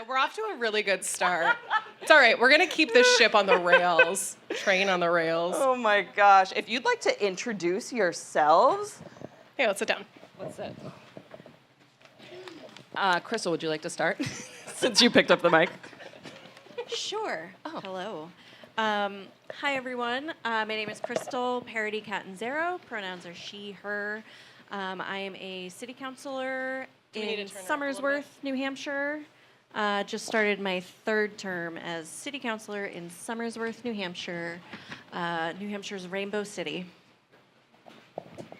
We're off to a really good start. It's all right. We're going to keep this ship on the rails. Train on the rails. Oh my gosh. If you'd like to introduce yourselves. Hey, let's sit down. Let's sit. Crystal, would you like to start? Since you picked up the mic. Sure. Oh. Hello. Hi, everyone. My name is Crystal Paradis-Catanzaro. Pronouns are she, her. I am a city councilor in Somersworth, New Hampshire. Just started my third term as city councilor in Somersworth, New Hampshire, New Hampshire's Rainbow City.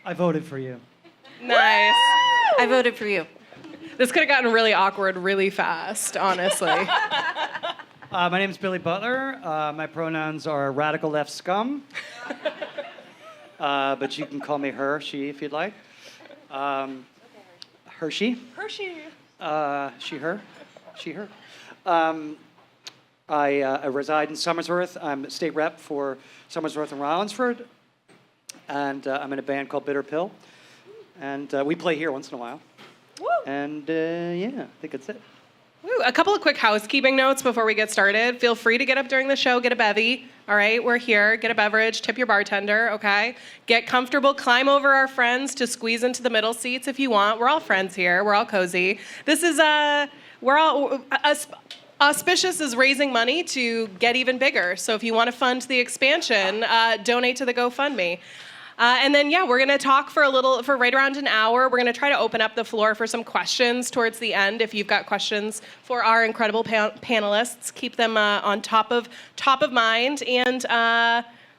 I voted for you. Nice. I voted for you. This could have gotten really awkward really fast, honestly. My name is Billie Butler. My pronouns are radical left scum. But you can call me her, she, if you'd like. Hershey. Hershey. She, her. She, her. I reside in Somersworth. I'm state rep for Somersworth and Rollinsford. And I'm in a band called Bitter Pill. And we play here once in a while. Woo. And yeah, I think that's it. Woo. A couple of quick housekeeping notes before we get started. Feel free to get up during the show, get a bevy. All right, we're here. Get a beverage, tip your bartender, okay? Get comfortable, climb over our friends to squeeze into the middle seats if you want. We're all friends here. We're all cozy. This is, Auspicious is raising money to get even bigger. So if you want to fund the expansion, donate to the GoFundMe. And then, yeah, we're going to talk for right around an hour. We're going to try to open up the floor for some questions towards the end. If you've got questions for our incredible panelists, keep them on top of mind. And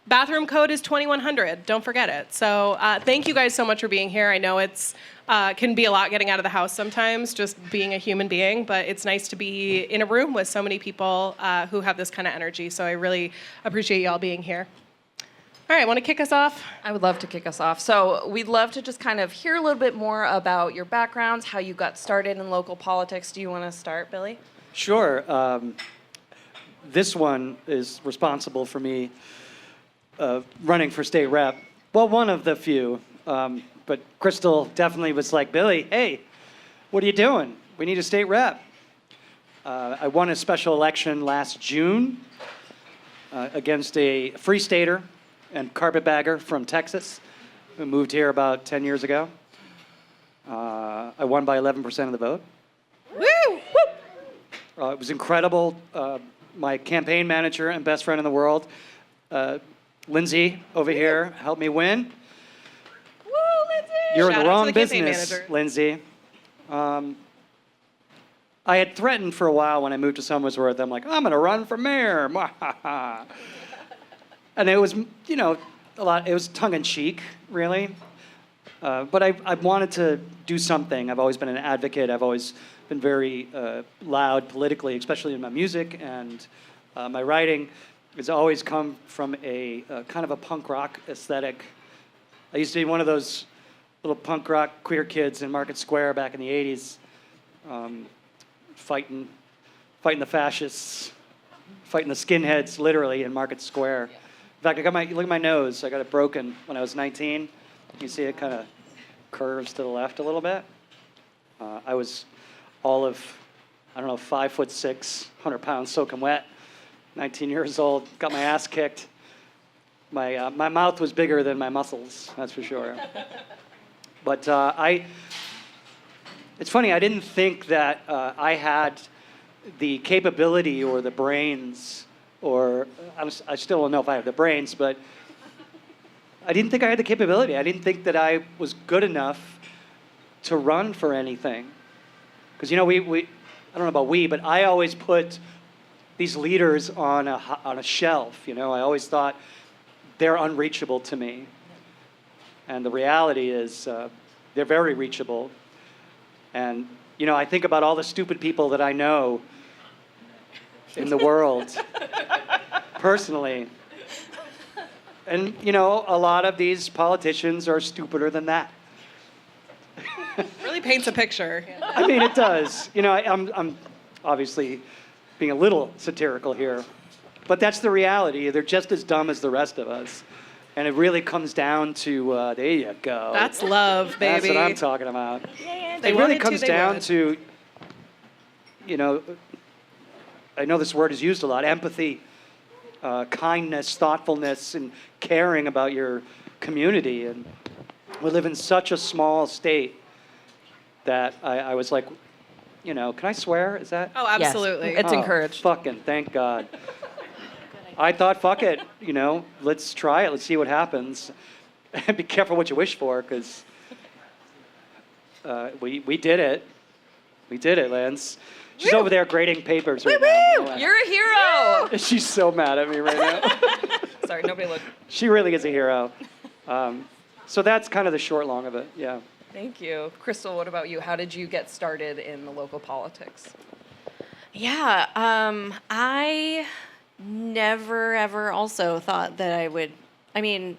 bathroom code is 2100. Don't forget it. So thank you guys so much for being here. I know it's can be a lot getting out of the house sometimes, just being a human being. But it's nice to be in a room with so many people who have this kind of energy. So I really appreciate you all being here. All right, want to kick us off? I would love to kick us off. So we'd love to just kind of hear a little bit more about your backgrounds, how you got started in local politics. Do you want to start, Billie? Sure. This one is responsible for me running for state rep. Well, one of the few. But Crystal definitely was like, Billie, hey, what are you doing? We need a state rep. I won a special election last June against a free stater and carpetbagger from Texas who moved here about 10 years ago. I won by 11% of the vote. Woo! It was incredible. My campaign manager and best friend in the world, Lindsay over here, helped me win. Woo, Lindsay! You're Shout in the out wrong to the campaign business, manager. Lindsay. I had threatened for a while when I moved to Somersworth. I'm like, I'm going to run for mayor. And it was, you know, it was tongue-in-cheek, really. But I wanted to do something. I've always been an advocate. I've always been very loud politically, especially in my music. And my writing has always come from a kind of a punk rock aesthetic. I used to be one of those little punk rock queer kids in Market Square back in the 80s, fighting the fascists, fighting the skinheads, literally, in Market Square. In fact, look at my nose. I got it broken when I was 19. You see it kind of curves to the left a little bit. I was all of, 5'6", 100 pounds soaking wet, 19 years old, got my ass kicked. My mouth was bigger than my muscles, that's for sure. But it's funny, I didn't think that I had the capability or the brains, or I still don't know if I have the brains, but I didn't think I had the capability. I didn't think that I was good enough to run for anything. Because, you know, I don't know about we, but I always put these leaders on a shelf. You know, I always thought they're unreachable to me. And the reality is they're very reachable. And, you know, I think about all the stupid people that I know in the world, personally. And, you know, a lot of these politicians are stupider than that. Really paints a picture. I mean, it does. You know, I'm obviously being a little satirical here, but that's the reality. They're just as dumb as the rest of us. And it really comes down to, there you go. That's love, baby. That's what I'm talking about. Yeah, It really comes down to, you know, I know this word is used a lot, empathy, kindness, thoughtfulness, and caring about your community. And we live in such a small state that I was like, can I swear? Is that? Oh, absolutely. Yes, it's encouraged. Fucking thank God. I thought, fuck it, let's try it. Let's see what happens. And be careful what you wish for, because we did it. We did it, Lance. She's over there grading papers right now. You're a hero. She's so mad at me right now. Sorry, nobody looked. She really is a hero. So that's kind of the short long of it, yeah. Thank you. Crystal, what about you? How did you get started in the local politics? Yeah, I never ever also thought that I would. I mean,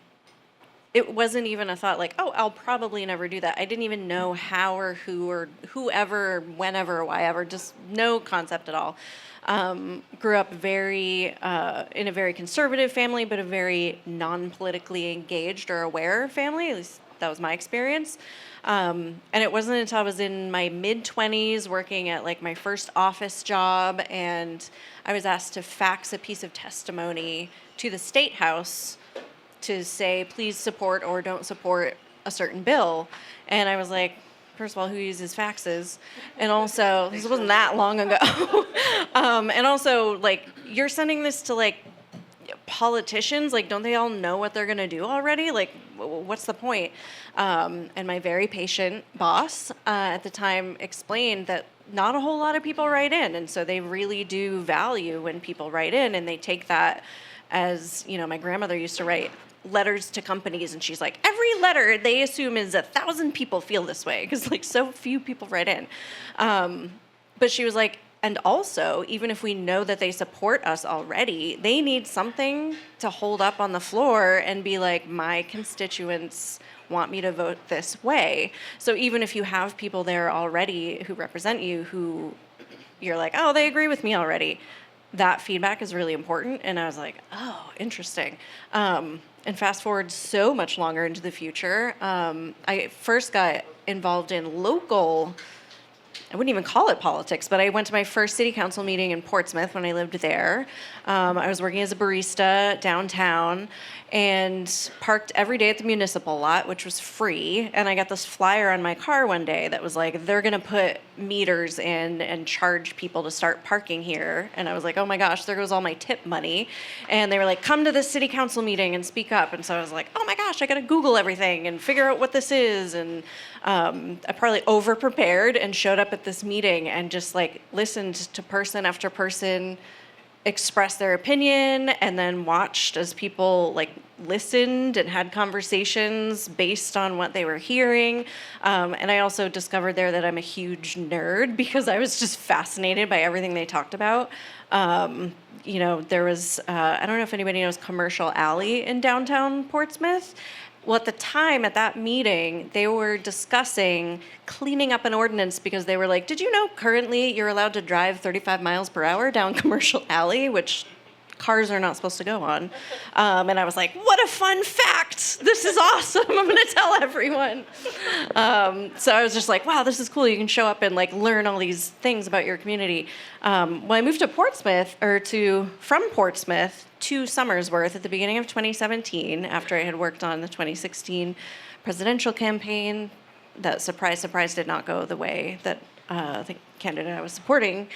it wasn't even a thought like, oh, I'll probably never do that. I didn't even know how or who or whoever, whenever, or whyever, just no concept at all. Grew up in a very conservative family, but a very non-politically engaged or aware family. At least that was my experience. And it wasn't until I was in my mid-20s working at like my first office job, and I was asked to fax a piece of testimony to the State House to say, please support or don't support a certain bill. And I was like, first of all, who uses faxes? And also, this wasn't that long ago. And also, like, you're sending this to, like, politicians. Like, don't they all know what they're going to do already? Like, what's the point? And my very patient boss at the time explained that not a whole lot of people write in. And so they really do value when people write in, and they take that as, my grandmother used to write letters to companies, and she's like, every letter they assume is 1,000 people feel this way because like so few people write in. But she was like, and also, even if we know that they support us already, they need something to hold up on the floor and be like, my constituents want me to vote this way. So even if you have people there already who represent you, who you're like, oh, they agree with me already, that feedback is really important. And I was like, oh, interesting. And fast forward so much longer into the future, I first got involved in local, I wouldn't even call it politics, but I went to my first city council meeting in Portsmouth when I lived there. I was working as a barista downtown and parked every day at the municipal lot, which was free. And I got this flyer on my car one day that was like, they're going to put meters in and charge people to start parking here. And I was like, oh my gosh, there goes all my tip money. And they were like, come to this city council meeting and speak up. And so I was like, oh my gosh, I got to Google everything and figure out what this is. And I probably over-prepared and showed up at this meeting and just like listened to person after person express their opinion, and then watched as people like listened and had conversations based on what they were hearing. And I also discovered there that I'm a huge nerd because I was just fascinated by everything they talked about. There was, I don't know if anybody knows Commercial Alley in downtown Portsmouth. Well, at the time, at that meeting, they were discussing cleaning up an ordinance because they were like, did you know currently you're allowed to drive 35 miles per hour down Commercial Alley, which cars are not supposed to go on? And I was like, what a fun fact. This is awesome. I'm going to tell everyone. So I was just like, wow, this is cool. You can show up and like learn all these things about your community. When I moved to Portsmouth, from Portsmouth to Somersworth at the beginning of 2017, after I had worked on the 2016 presidential campaign, that surprise, surprise did not go the way that the candidate I was supporting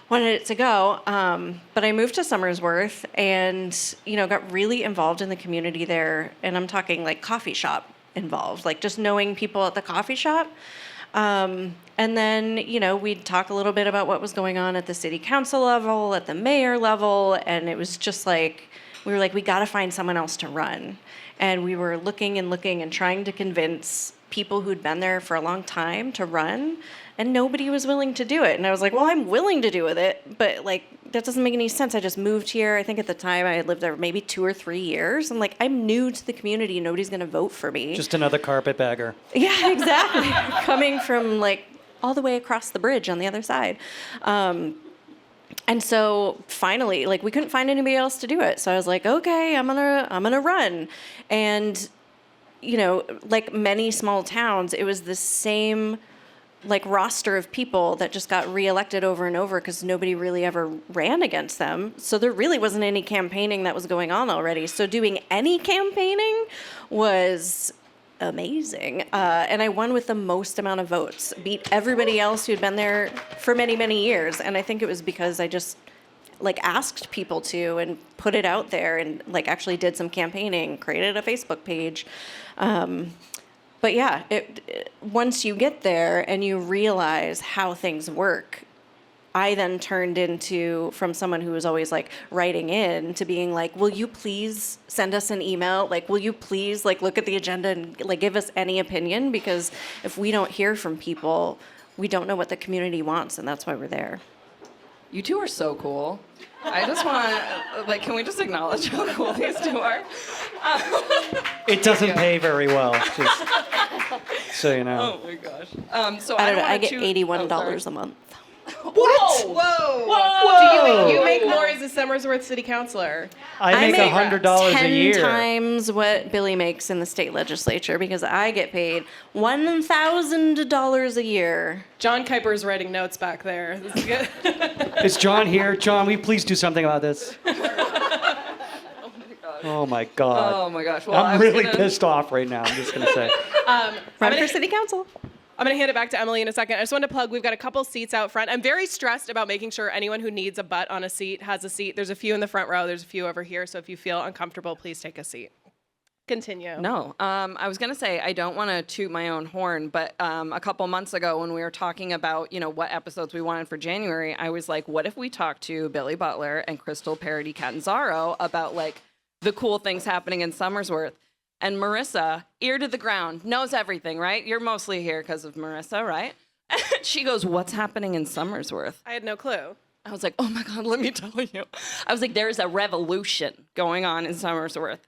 wanted it to go. But I moved to Somersworth and, got really involved in the community there. And I'm talking like coffee shop involved, like just knowing people at the coffee shop. And then, we'd talk a little bit about what was going on at the city council level, at the mayor level, and it was just like, we were like, we got to find someone else to run. And we were looking and trying to convince people who'd been there for a long time to run, and nobody was willing to do it. And I was like, well, I'm willing to do it, but like, that doesn't make any sense. I just moved here. I think at the time I had lived there maybe 2 or 3 years. I'm like, I'm new to the community. Nobody's going to vote for me. Just another carpetbagger. Yeah, exactly. Coming from like all the way across the bridge on the other side. And so finally, like, we couldn't find anybody else to do it. So I was like, okay, I'm gonna run. And, like many small towns, it was the same like roster of people that just got reelected over and over because nobody really ever ran against them. So there really wasn't any campaigning that was going on already. So doing any campaigning was amazing. And I won with the most amount of votes, beat everybody else who had been there for many, many years. And I think it was because I just like asked people to and put it out there and like actually did some campaigning, created a Facebook page. But yeah, once you get there and you realize how things work, I then turned into, from someone who was always like writing in, to being like, will you please send us an email? Like, will you please like look at the agenda and like give us any opinion? Because if we don't hear from people, we don't know what the community wants, and that's why we're there. You two are so cool. I just want to, like, can we just acknowledge how cool these two are? It doesn't pay very well, just so you know. Oh my gosh. So I don't know. I wanna get choose- $81 a month. What? Whoa! You make more as a Somersworth City Councilor. I make $100 a 10 year. times what Billie makes in the state legislature because I get paid $1,000 a year. John Kuiper's writing notes back there. This is good. Is John here? John, will you please do something about this? Oh my God. Oh my gosh. Well, I'm really pissed off right now, I'm just going to say. Run for city council. I'm going to hand it back to Emily in a second. I just wanted to plug, we've got a couple seats out front. I'm very stressed about making sure anyone who needs a butt on a seat has a seat. There's a few in the front row. There's a few over here. So if you feel uncomfortable, please take a seat. Continue. No, I was going to say, I don't want to toot my own horn, but a couple months ago when we were talking about, you know, what episodes we wanted for January, I was like, what if we talked to Billie Butler and Crystal Paradis-Catanzaro about, like, the cool things happening in Somersworth? And Marissa, ear to the ground, knows everything, right? You're mostly here because of Marissa, right? And she goes, what's happening in Somersworth? I had no clue. I was like, oh my God, let me tell you. I was like, there's a revolution going on in Somersworth.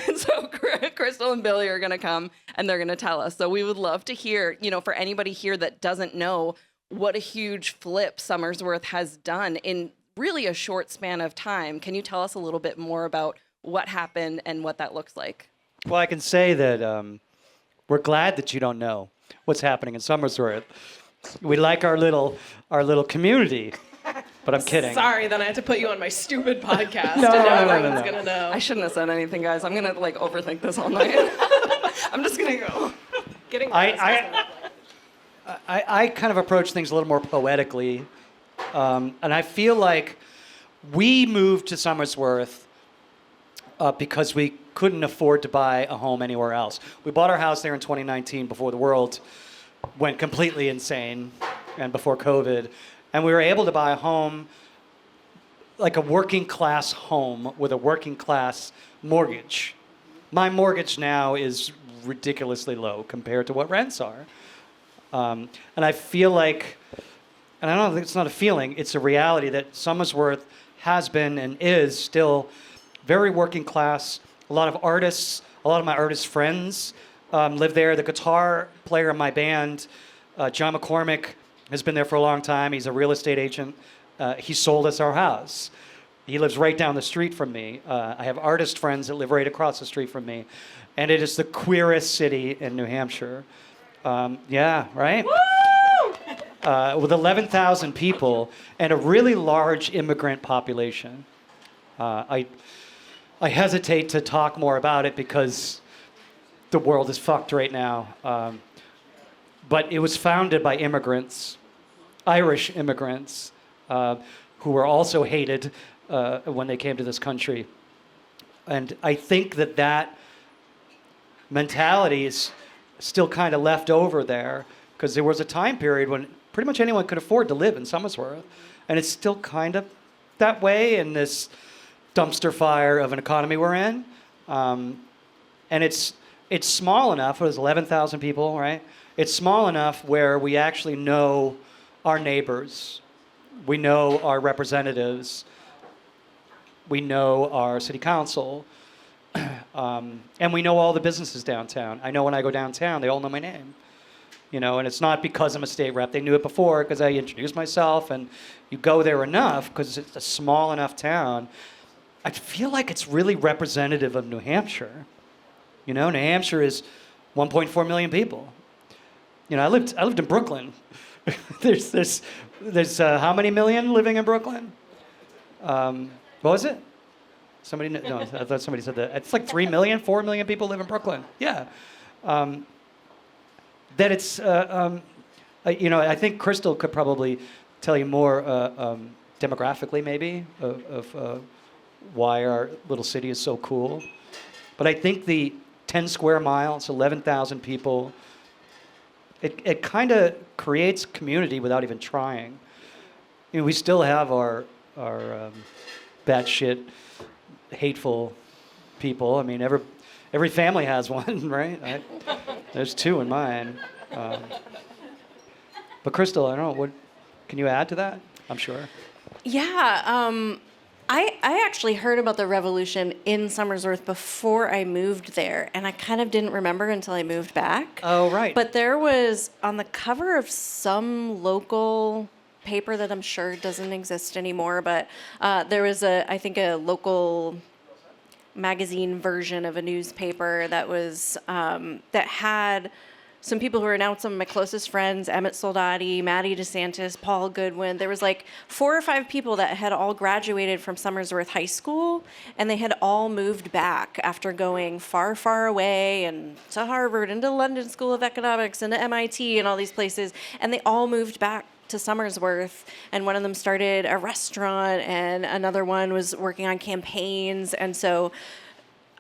And so Crystal and Billie are going to come and they're going to tell us. So we would love to hear, you know, for anybody here that doesn't know what a huge flip Somersworth has done in really a short span of time. Can you tell us a little bit more about what happened and what that looks like? Well, I can say that we're glad that you don't know what's happening in Somersworth. We like our little community, but I'm kidding. Sorry, then I had to put you on my stupid podcast. No, and now no, everyone's no. going to know. I shouldn't have said anything, guys. I'm going to, like, overthink this all night. I'm just going to go. Getting I kind of approach things a little more poetically, and I feel like we moved to Somersworth because we couldn't afford to buy a home anywhere else. We bought our house there in 2019 before the world went completely insane and before COVID. And we were able to buy a home, like a working class home with a working class mortgage. My mortgage now is ridiculously low compared to what rents are. And I feel like, and I don't think it's not a feeling, it's a reality that Somersworth has been and is still very working class. A lot of artists, a lot of my artist friends live there. The guitar player in my band, John McCormick, has been there for a long time. He's a real estate agent. He sold us our house. He lives right down the street from me. I have artist friends that live right across the street from me. And it is the queerest city in New Hampshire. Yeah, right? With 11,000 people and a really large immigrant population. I hesitate to talk more about it because the world is fucked right now. But it was founded by immigrants, Irish immigrants, who were also hated when they came to this country. And I think that mentality is still kind of left over there because there was a time period when pretty much anyone could afford to live in Somersworth. And it's still kind of that way in this dumpster fire of an economy we're in. And it's small enough, it was 11,000 people, right? It's small enough where we actually know our neighbors. We know our representatives. We know our city council. And we know all the businesses downtown. I know when I go downtown, they all know my name. You know, and it's not because I'm a state rep. They knew it before because I introduced myself, and you go there enough because it's a small enough town. I feel like it's really representative of New Hampshire. You know, New Hampshire is 1.4 million people. You know, I lived in Brooklyn there's how many million living in Brooklyn? What was it? Somebody, no, I thought somebody said that. It's like 3 million, 4 million people live in Brooklyn. Yeah. That it's, I think Crystal could probably tell you more demographically, maybe, of why our little city is so cool. But I think the 10 square miles, 11,000 people, it kind of creates community without even trying. We still have our batshit hateful people. I mean, every family has one, right? There's 2 in mine. But Crystal, I don't know, what can you add to that? I'm sure. Yeah, I actually heard about the revolution in Somersworth before I moved there, and I kind of didn't remember until I moved back. Oh, right. But there was, on the cover of some local paper that I'm sure doesn't exist anymore, but there was I think a local magazine version of a newspaper that was that had some people who are now some of my closest friends: Emmett Soldati, Maddie DeSantis, Paul Goodwin. There was like 4 or 5 people that had all graduated from Somersworth High School, and they had all moved back after going far, far away, and to Harvard, and to London School of Economics, and to MIT, and all these places, and they all moved back to Somersworth, and one of them started a restaurant, and another one was working on campaigns. And so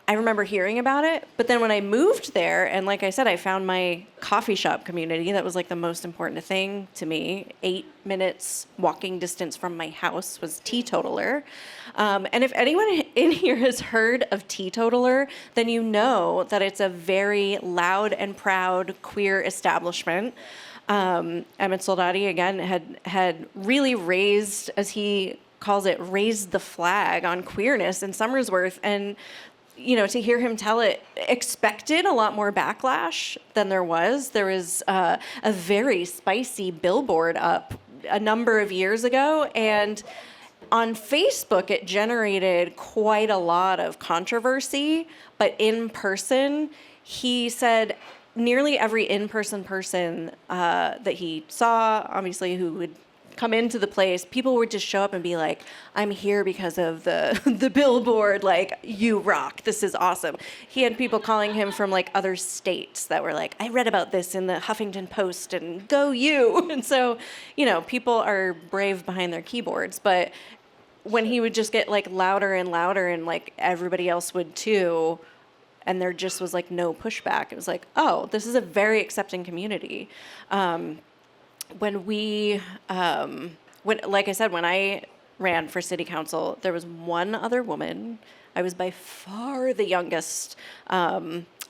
I remember hearing about it, but then when I moved there, and like I said, I found my coffee shop community. That was like the most important thing to me. 8 minutes walking distance from my house was Teetotaler. And if anyone in here has heard of Teetotaler, then you know that it's a very loud and proud queer establishment. Emmett Soldati, again, had really raised, as he calls it, raised the flag on queerness in Somersworth. And to hear him tell it, expected a lot more backlash than there was. There was a very spicy billboard up a number of years ago, and on Facebook it generated quite a lot of controversy, but in person, he said nearly every in-person person that he saw, obviously, who would come into the place, people would just show up and be like, I'm here because of the billboard, like, you rock, this is awesome. He had people calling him from like other states that were like, I read about this in the Huffington Post, and go you. And so, people are brave behind their keyboards, but when he would just get like louder and louder, and like everybody else would too, and there just was like no pushback, it was like, oh, this is a very accepting community. Like I said, when I ran for city council, there was one other woman. I was by far the youngest.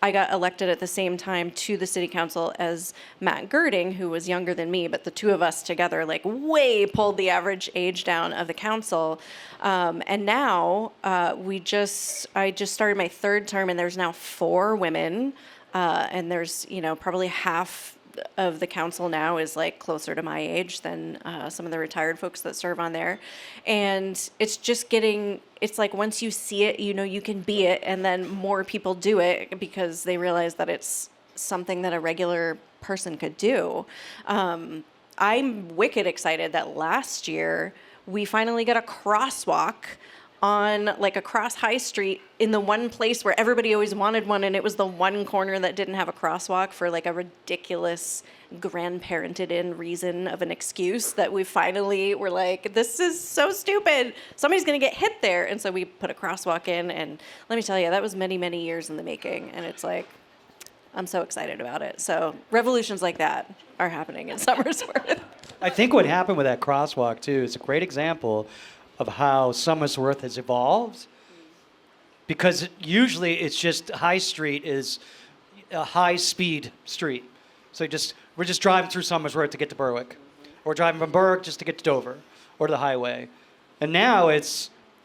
I got elected at the same time to the city council as Matt Girding, who was younger than me, but the two of us together like way pulled the average age down of the council. And now I just started my 3rd term, and there's now 4 women, and there's probably half of the council now is like closer to my age than some of the retired folks that serve on there. And it's just it's like once you see it, you can be it, and then more people do it because they realize that it's something that a regular person could do. I'm wicked excited that last year we finally got a crosswalk on like across High Street in the one place where everybody always wanted one, and it was the one corner that didn't have a crosswalk for like a ridiculous grandparented in reason of an excuse that we finally were like, this is so stupid, somebody's gonna get hit there. And so we put a crosswalk in, and let me tell you, that was many, many years in the making, and it's like, I'm so excited about it. So revolutions like that are happening in Somersworth. I think what happened with that crosswalk too is a great example of how Somersworth has evolved, because usually it's just High Street is a high-speed street. So we're just driving through Somersworth to get to Berwick, or driving from Berwick just to get to Dover, or to the highway. And now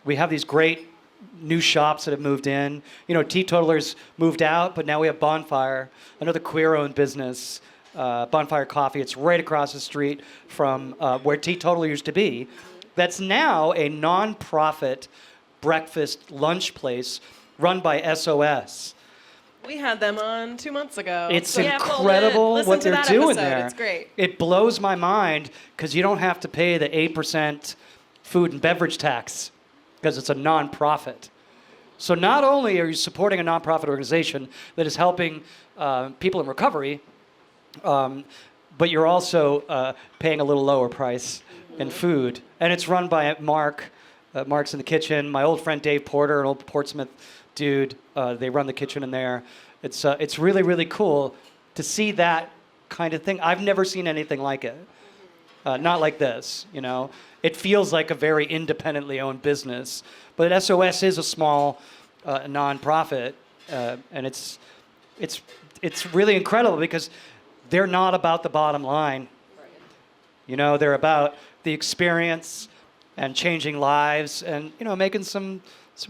we have these great new shops that have moved in. Teetotalers moved out, but now we have Bonfire, another queer-owned business, Bonfire Coffee. It's right across the street from where Teetotaler used to be. That's now a non-profit breakfast lunch place run by SOS. We had them on 2 months ago. It's So, incredible listen what to they're that doing episode. there. It's great. It blows my mind because you don't have to pay the 8% food and beverage tax because it's a nonprofit. So not only are you supporting a nonprofit organization that is helping people in recovery, but you're also paying a little lower price in food. And it's run by Mark. Mark's in the kitchen. My old friend Dave Porter, an old Portsmouth dude, they run the kitchen in there. It's really, really cool to see that kind of thing. I've never seen anything like it. Not like this, you know. It feels like a very independently owned business. But SOS is a small nonprofit, and it's really incredible because they're not about the bottom line. You know, they're about the experience and changing lives and, you know, making some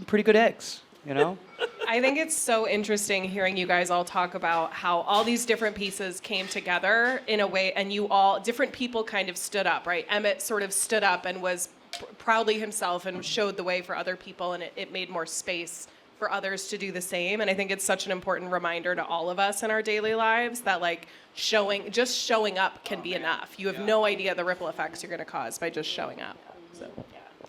pretty good eggs, you know? I think it's so interesting hearing you guys all talk about how all these different pieces came together in a way, and different people kind of stood up, right? Emmett sort of stood up and was proudly himself and showed the way for other people, and it made more space for others to do the same. And I think it's such an important reminder to all of us in our daily lives that like just showing up can be enough. You have no idea the ripple effects you're going to cause by just showing up. So.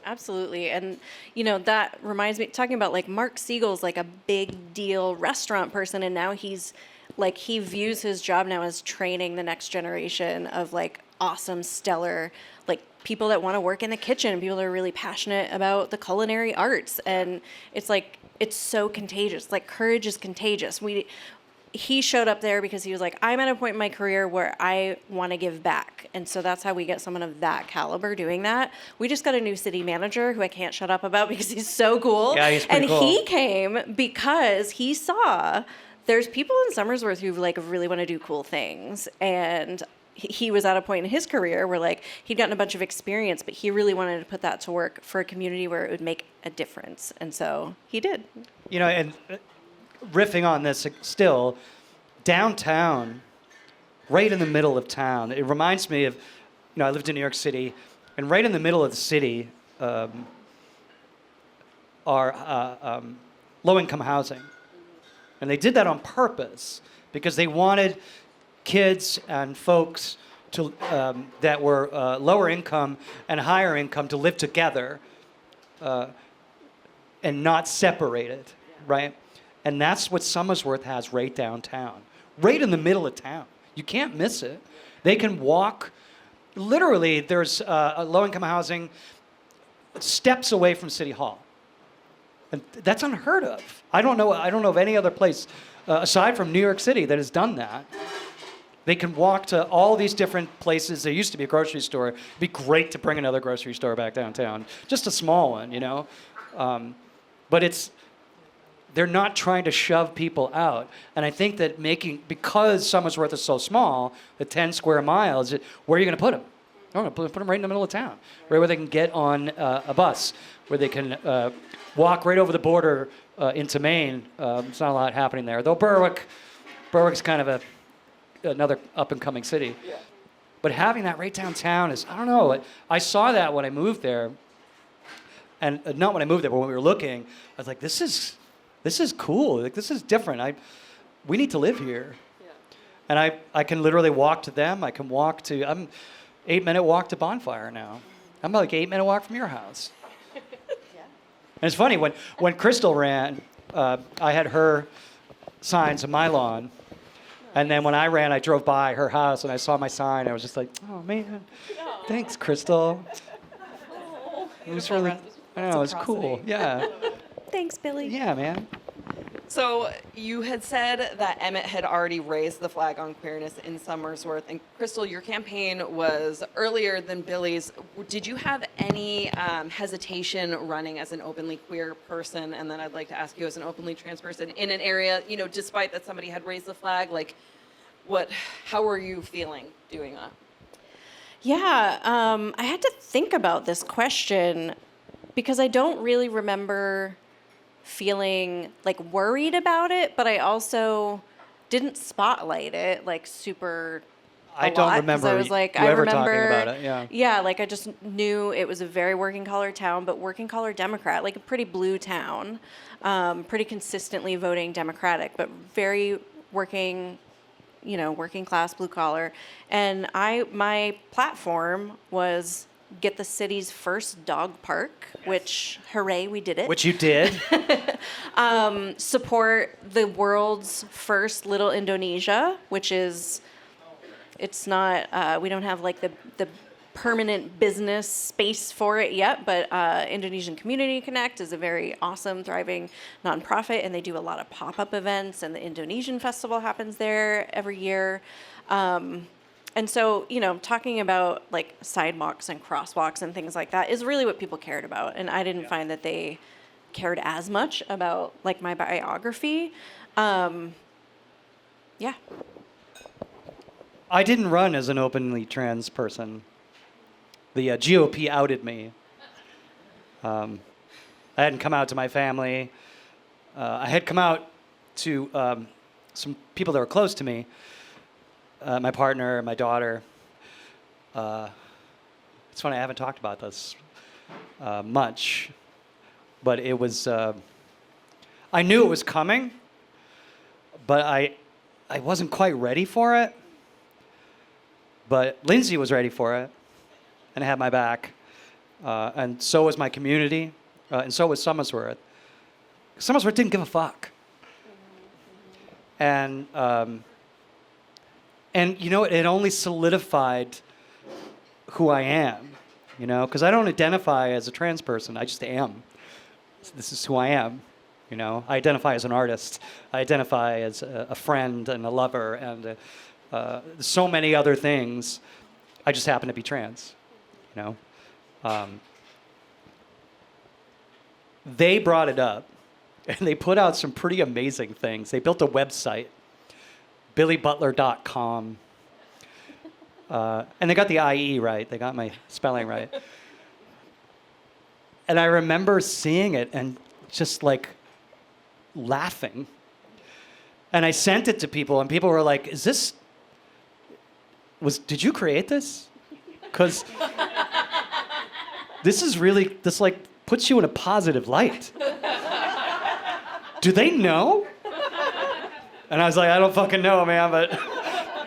Absolutely. And, you know, that reminds me, talking about like Mark Siegel's like a big deal restaurant person. And now he's like, he views his job now as training the next generation of like awesome, stellar, like people that want to work in the kitchen, people that are really passionate about the culinary arts. And it's like, it's so contagious. Like courage is contagious. He showed up there because he was like, I'm at a point in my career where I want to give back. And so that's how we get someone of that caliber doing that. We just got a new city manager who I can't shut up about because he's so cool. Yeah, he's pretty and cool. he came because he saw there's people in Somersworth who like really want to do cool things. And he was at a point in his career where like he'd gotten a bunch of experience, but he really wanted to put that to work for a community where it would make a difference. And so he did. You know, and riffing on this still, downtown, right in the middle of town, it reminds me of, you know, I lived in New York City, and right in the middle of the city are low-income housing. And they did that on purpose because they wanted kids and folks to that were lower income and higher income to live together and not separated, right? And that's what Somersworth has right downtown, right in the middle of town. You can't miss it. They can walk. Literally, there's a low-income housing steps away from City Hall, and that's unheard of. I don't know of any other place aside from New York City that has done that. They can walk to all these different places. There used to be a grocery store. It'd be great to bring another grocery store back downtown, just a small one, you know. But they're not trying to shove people out. And I think that because Somersworth is so small, the 10 square miles, where are you going to put them? I'm going to put them right in the middle of town, right where they can get on a bus, where they can walk right over the border into Maine. There's not a lot happening there. Though Berwick's kind of another up-and-coming city. Yeah. But having that right downtown is, I don't know, I saw that when I moved there. And not when I moved there, but when we were looking, I was like, this is cool. Like, this is different. We need to live here. Yeah. And I can literally walk to them. I'm 8-minute walk to Bonfire now. I'm like 8-minute walk from your house. Yeah. And it's funny, when Crystal ran, I had her signs on my lawn. And then when I ran, I drove by her house and I saw my sign. I was just like, oh man, thanks, Crystal. It was really, I don't know, it was cool. Yeah. Thanks, Billie. Yeah, man. So you had said that Emmett had already raised the flag on queerness in Somersworth. And Crystal, your campaign was earlier than Billie's. Did you have any hesitation running as an openly queer person? And then I'd like to ask you as an openly trans person in an area, you know, despite that somebody had raised the flag, like how were you feeling doing that? Yeah, I had to think about this question because I don't really remember feeling like worried about it, but I also didn't spotlight it like super I a don't lot, 'cause remember I was like, you I ever remember, talking about it. Yeah. Yeah, like I just knew it was a very working collar town, but working collar Democrat, like a pretty blue town, pretty consistently voting Democratic, but very working, working class, blue collar. And my platform was get the city's first dog park, which hooray, we did it. Which you did. Support the world's first Little Indonesia, which is, it's not, we don't have like the permanent business space for it yet, but Indonesian Community Connect is a very awesome, thriving nonprofit, and they do a lot of pop-up events, and the Indonesian Festival happens there every year. And so, talking about like sidewalks and crosswalks and things like that is really what people cared about. And I didn't find that they cared as much about like my biography. Yeah. I didn't run as an openly trans person. The GOP outed me. I hadn't come out to my family. I had come out to some people that were close to me. My partner, my daughter. It's funny, I haven't talked about this much, but it was, I knew it was coming, but I wasn't quite ready for it. But Lindsay was ready for it and had my back, and so was my community, and so was Somersworth. Somersworth didn't give a fuck. And it only solidified who I am, because I don't identify as a trans person. I just am. This is who I am, I identify as an artist. I identify as a friend and a lover and so many other things. I just happen to be trans, They brought it up, and they put out some pretty amazing things. They built a website, BillieButler.com. And they got the IE right. They got my spelling right. And I remember seeing it and just like laughing. And I sent it to people, and people were like, did you create this? Because this like puts you in a positive light. Do they know? And I was like, I don't fucking know, man, but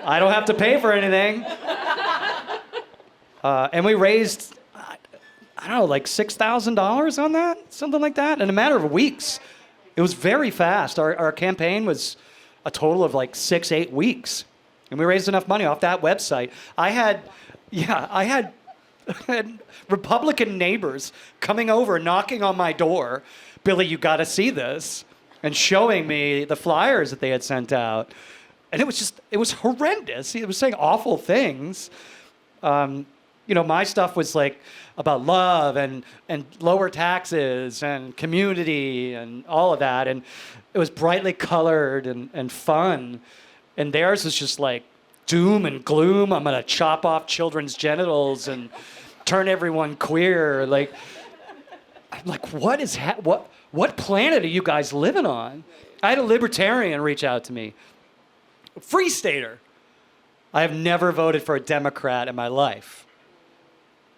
I don't have to pay for anything. And we raised, I don't know, like $6,000 on that? Something like that, in a matter of weeks. It was very fast. Our campaign was a total of like 6-8 weeks. And we raised enough money off that website. I had Republican neighbors coming over, knocking on my door. Billie, you got to see this. And showing me the flyers that they had sent out. And it was horrendous. It was saying awful things. My stuff was like about love and lower taxes and community and all of that. And it was brightly colored and fun. And theirs was just like doom and gloom. I'm going to chop off children's genitals and turn everyone queer. I'm like, what planet are you guys living on? I had a libertarian reach out to me. Free stater. I have never voted for a Democrat in my life.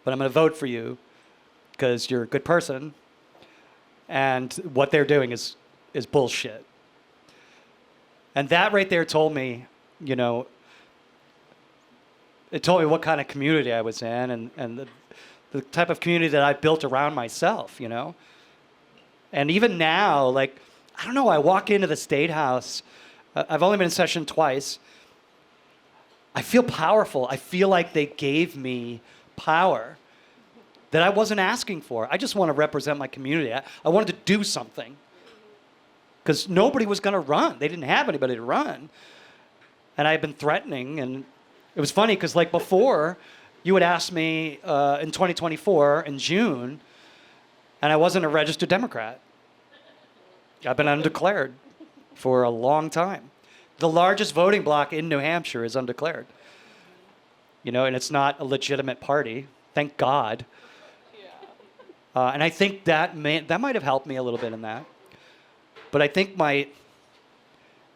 But I'm going to vote for you because you're a good person. And what they're doing is bullshit. And that right there told me, it told me what kind of community I was in and the type of community that I built around myself, And even now, like, I don't know, I walk into the State House. I've only been in session twice. I feel powerful. I feel like they gave me power that I wasn't asking for. I just want to represent my community. I wanted to do something. Because nobody was going to run. They didn't have anybody to run. And I had been threatening. And it was funny because, like, before, you would ask me in 2024, in June, and I wasn't a registered Democrat. I've been undeclared for a long time. The largest voting bloc in New Hampshire is undeclared. And it's not a legitimate party. Thank God. Yeah. And I think that might have helped me a little bit in that. But I think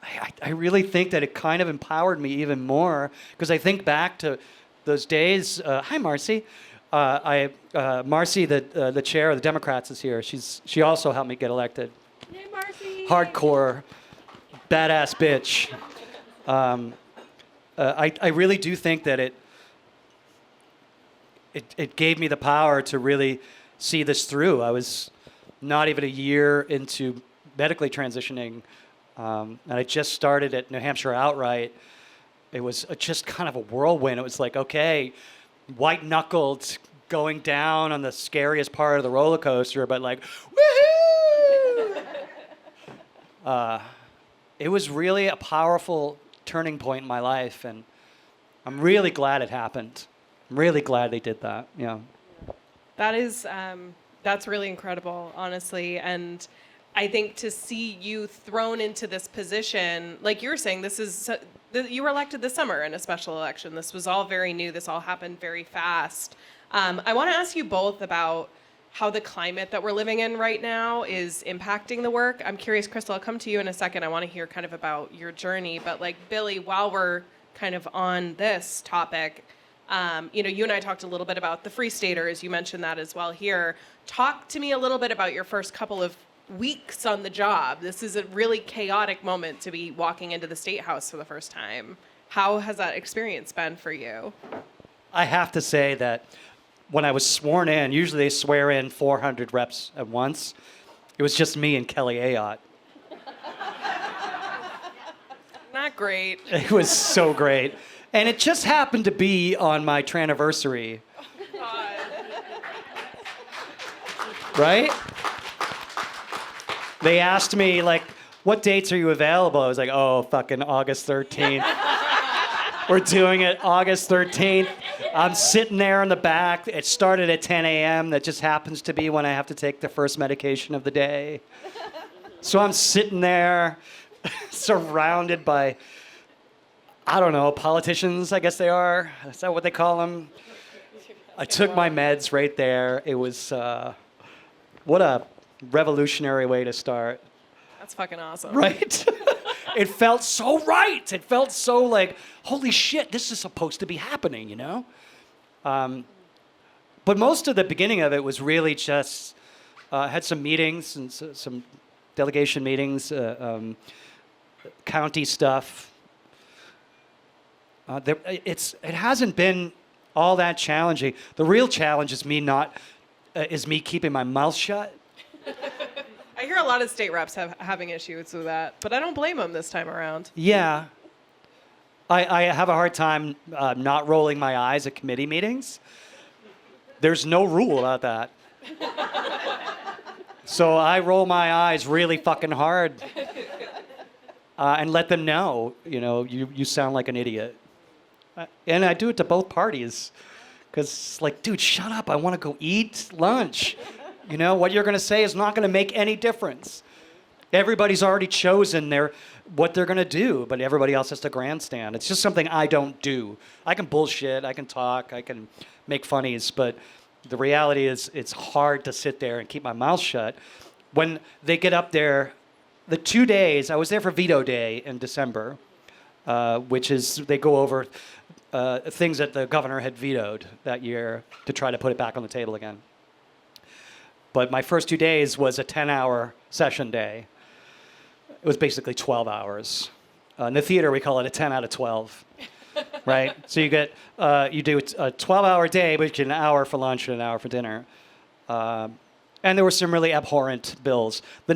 I really think that it kind of empowered me even more because I think back to those days. Hi, Marcy. Marcy, the chair of the Democrats, is here. She also helped me get elected. Hey, Marcy. Hardcore, badass bitch. I really do think that it gave me the power to really see this through. I was not even a year into medically transitioning, and I just started at New Hampshire outright. It was just kind of a whirlwind. It was like, okay, white-knuckled, going down on the scariest part of the roller coaster, but like, woohoo! It was really a powerful turning point in my life, and I'm really glad it happened. I'm really glad they did that. Yeah. That is, that's really incredible, honestly. And I think to see you thrown into this position, like you were saying, you were elected this summer in a special election. This was all very new. This all happened very fast. I want to ask you both about how the climate that we're living in right now is impacting the work. I'm curious, Crystal, I'll come to you in a second. I want to hear kind of about your journey. But like, Billie, while we're kind of on this topic, you and I talked a little bit about the Free Staters. You mentioned that as well here. Talk to me a little bit about your first couple of weeks on the job. This is a really chaotic moment to be walking into the State House for the first time. How has that experience been for you? I have to say that when I was sworn in, usually they swear in 400 reps at once. It was just me and Kelly Ayotte. Not great. It was so great. And it just happened to be on my Traniversary. Right? They asked me, like, what dates are you available? I was like, oh, fucking August 13th. We're doing it August 13th. I'm sitting there in the back. It started at 10 a.m. That just happens to be when I have to take the first medication of the day. So I'm sitting there surrounded by, I don't know, politicians, I guess they are. Is that what they call them? I took my meds right there. It was, what a revolutionary way to start. That's fucking awesome. Right? It felt so right. It felt so like, holy shit, this is supposed to be happening, you know? But most of the beginning of it was really just, had some meetings and some delegation meetings, county stuff. It hasn't been all that challenging. The real challenge is me keeping my mouth shut. I hear a lot of state reps having issues with that, but I don't blame them this time around. Yeah. I have a hard time not rolling my eyes at committee meetings. There's no rule about that. So I roll my eyes really fucking hard and let them know, you sound like an idiot. And I do it to both parties. Because, like, dude, shut up. I want to go eat lunch. What you're going to say is not going to make any difference. Everybody's already chosen what they're going to do, but everybody else has to grandstand. It's just something I don't do. I can bullshit, I can talk, I can make funnies, but the reality is it's hard to sit there and keep my mouth shut. When they get up there, the 2 days, I was there for veto day in December, which is they go over things that the governor had vetoed that year to try to put it back on the table again. But my first 2 days was a 10-hour session day. It was basically 12 hours. In the theater, we call it a 10 out of 12, right? So you do a 12-hour day, but you get an hour for lunch and an hour for dinner. And there were some really abhorrent bills. The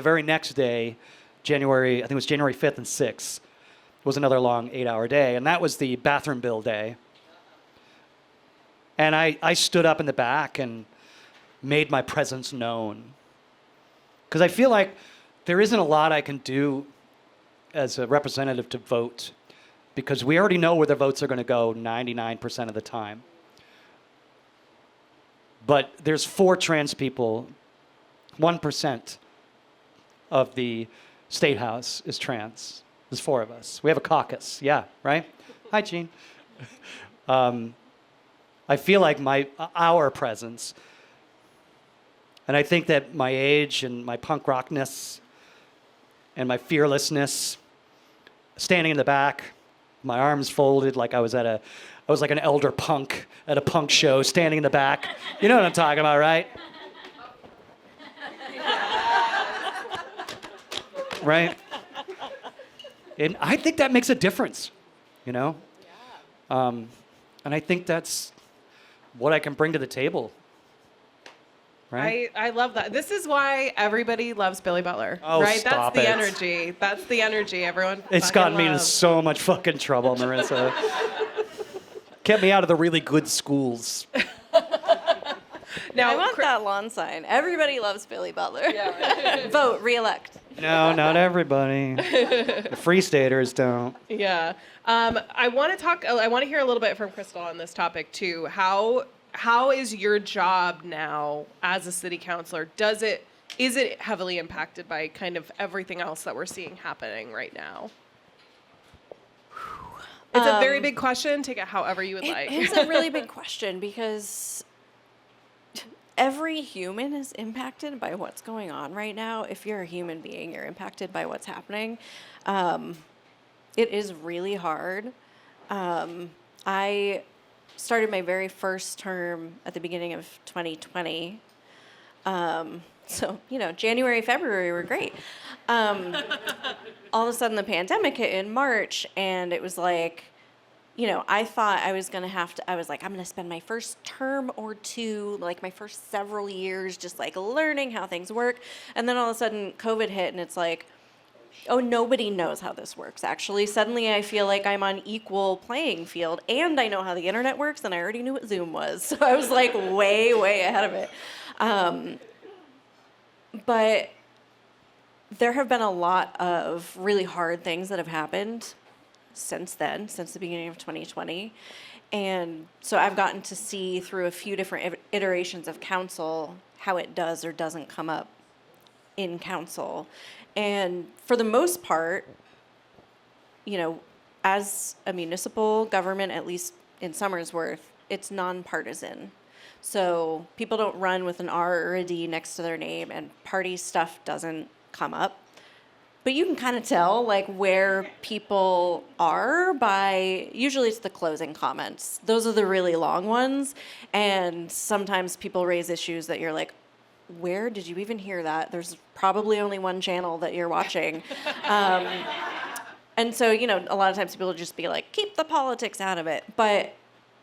very next day, I think it was January 5th and 6th, was another long 8-hour day, and that was the bathroom bill day. And I stood up in the back and made my presence known. Because I feel like there isn't a lot I can do as a representative to vote, because we already know where the votes are going to go 99% of the time. But there's 4 trans people, 1% of the State House is trans. There's 4 of us. We have a caucus. Yeah, right? Hi, Gene. I feel like our presence, and I think that my age and my punk rockness and my fearlessness standing in the back, my arms folded like I was like an elder punk at a punk show, standing in the back. You know what I'm talking about, right? Right? And I think that makes a difference, you know? And I think that's what I can bring to the table. Right? I love that. This is why everybody loves Billie Butler. Oh, right? stop That's the it. energy. That's the energy everyone It's fucking gotten me in loves. so much fucking trouble, Marissa. Kept me out of the really good schools. Now, I want that lawn sign. Everybody loves Billie Butler. Yeah, right. Vote, re-elect. No, not everybody. The Free Staters don't. Yeah. I want to hear a little bit from Crystal on this topic too. How is your job now as a city councilor? Is it heavily impacted by kind of everything else that we're seeing happening right now? It's a very big question. Take it however you would like. It's a really big question because every human is impacted by what's going on right now. If you're a human being, you're impacted by what's happening. It is really hard. I started my very first term at the beginning of 2020. So, January, February were great. All of a sudden the pandemic hit in March, and it was like, I thought I was going to I'm going to spend my first term or two, like my first several years, just like learning how things work. And then all of a sudden COVID hit, and it's like, oh, nobody knows how this works, actually. Suddenly I feel like I'm on equal playing field, and I know how the internet works, and I already knew what Zoom was. So I was like way, way ahead of it. But there have been a lot of really hard things that have happened since then, since the beginning of 2020. And so I've gotten to see through a few different iterations of council how it does or doesn't come up in council. And for the most part, as a municipal government, at least in Somersworth, it's nonpartisan. So people don't run with an R or a D next to their name, and party stuff doesn't come up. But you can kind of tell where people are by, usually it's the closing comments. Those are the really long ones. And sometimes people raise issues that you're like, where did you even hear that? There's probably only one channel that you're watching. And so, a lot of times people will just be like, keep the politics out of it. But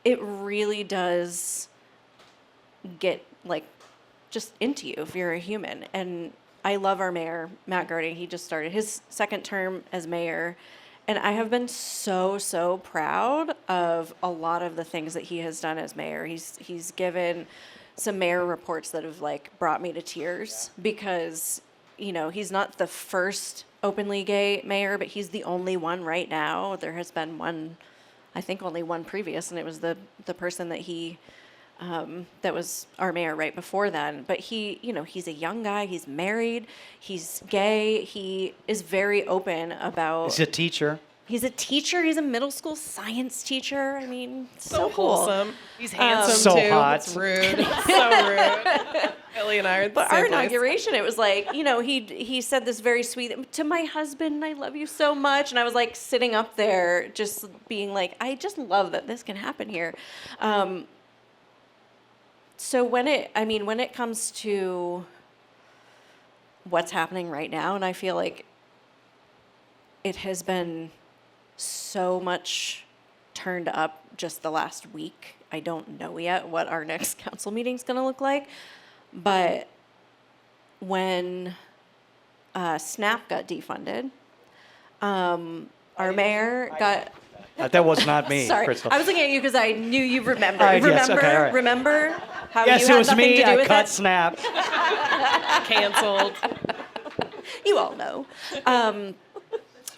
it really does get just into you if you're a human. And I love our mayor, Matt Girding. He just started his second term as mayor. And I have been so, so proud of a lot of the things that he has done as mayor. He's given some mayor reports that have brought me to tears because, he's not the first openly gay mayor, but he's the only one right now. There has been one, I think only one previous, and it was the person that he that was our mayor right before then. But he's a young guy, he's married, he's gay, he is very open about... He's a teacher. He's a teacher, he's a middle school science teacher. I mean, so wholesome. He's handsome so too. hot. It's rude. So rude. Billie and I are But our inauguration, it was he said this very sweet, to my husband, I love you so much. And I was sitting up there just being I just love that this can happen here. So when it comes to what's happening right now, and I feel like it has been so much turned up just the last week. I don't know yet what our next council meeting is going to look like, but when SNAP got defunded, our mayor got... That was not me, Sorry, Crystal. I was looking at you because I knew you remembered. All right, yes, okay, all right. Remember how Yes, you it had was nothing me. to do I with cut it? Snap. Canceled. You all know.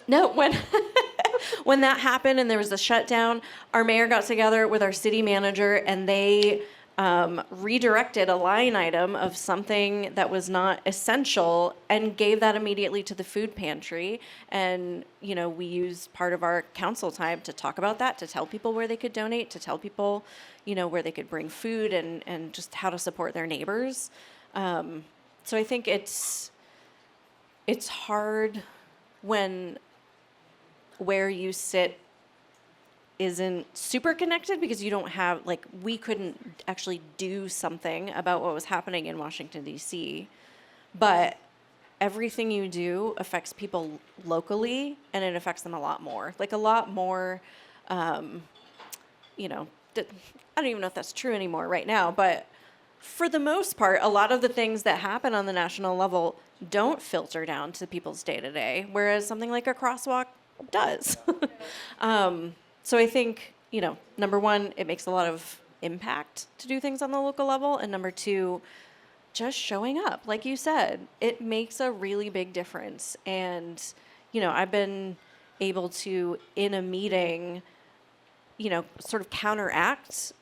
No, when that happened and there was a shutdown, our mayor got together with our city manager and they redirected a line item of something that was not essential and gave that immediately to the food pantry. And, we used part of our council time to talk about that, to tell people where they could donate, to tell people, where they could bring food and just how to support their neighbors. So I think it's hard when where you sit isn't super connected because you don't have, like, we couldn't actually do something about what was happening in Washington, D.C., but everything you do affects people locally, and it affects them a lot more. Like, a lot more, you know, I don't even know if that's true anymore right now, but for the most part, a lot of the things that happen on the national level don't filter down to people's day-to-day, whereas something like a crosswalk does. So I think, you know, number one, it makes a lot of impact to do things on the local level, and number two, just showing up. Like you said, it makes a really big difference. And, you know, I've been able to, in a meeting, you know, sort of counteract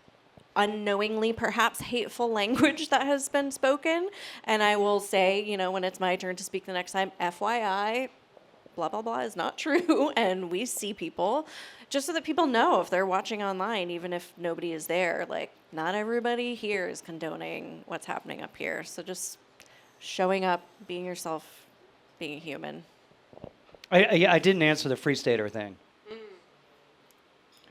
unknowingly perhaps hateful language that has been spoken. And I will say, you know, when it's my turn to speak the next time, FYI, blah, blah, blah is not true. And we see people, just so that people know if they're watching online, even if nobody is there, like, not everybody here is condoning what's happening up here. So just showing up, being yourself, being a human. I didn't answer the Free Stater thing.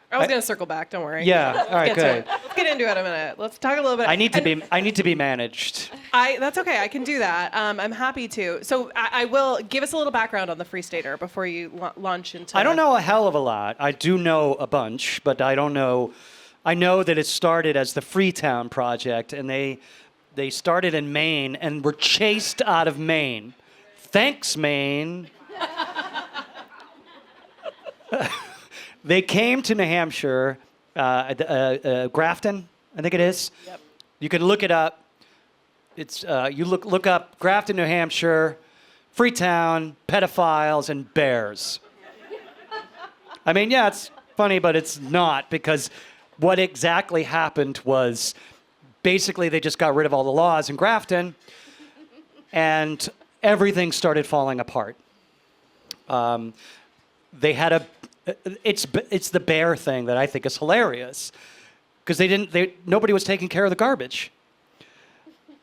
I was going to circle back. Don't worry. Yeah. All right. Good. Let's get into it in a minute. Let's talk a little bit. I need to be managed. That's okay. I can do that. I'm happy to. So I will give us a little background on the Free Stater before you launch into. I don't know a hell of a lot. I do know a bunch, but I don't know. I know that it started as the Freetown Project, and they started in Maine and were chased out of Maine. Thanks, Maine. They came to New Hampshire, Grafton, I think it is. Yep. You can look it up. It's you look up Grafton, New Hampshire, Freetown, pedophiles, and bears. I mean, yeah, it's funny, but it's not, because what exactly happened was basically they just got rid of all the laws in Grafton, and everything started falling apart. They had it's the bear thing that I think is hilarious, because nobody was taking care of the garbage.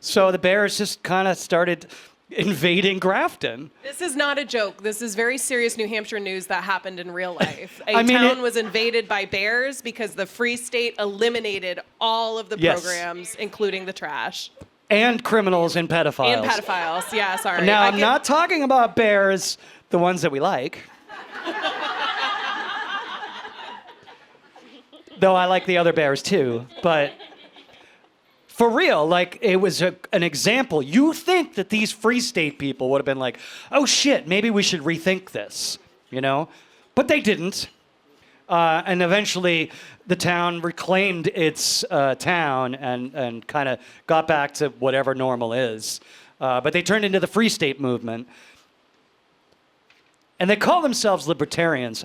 So the bears just kind of started invading Grafton. This is not a joke. This is very serious New Hampshire news that happened in real life. Town was invaded by bears because the Free State eliminated all of the programs, including the trash. And criminals and pedophiles. And pedophiles, yeah, sorry. Now, I'm not talking about bears, the ones that we like. Though I like the other bears too, but for real, like, it was an example. You think that these Free State people would have been like, oh shit, maybe we should rethink this, you know? But they didn't. And eventually the town reclaimed its town and kind of got back to whatever normal is. But they turned into the Free State movement. And they call themselves libertarians.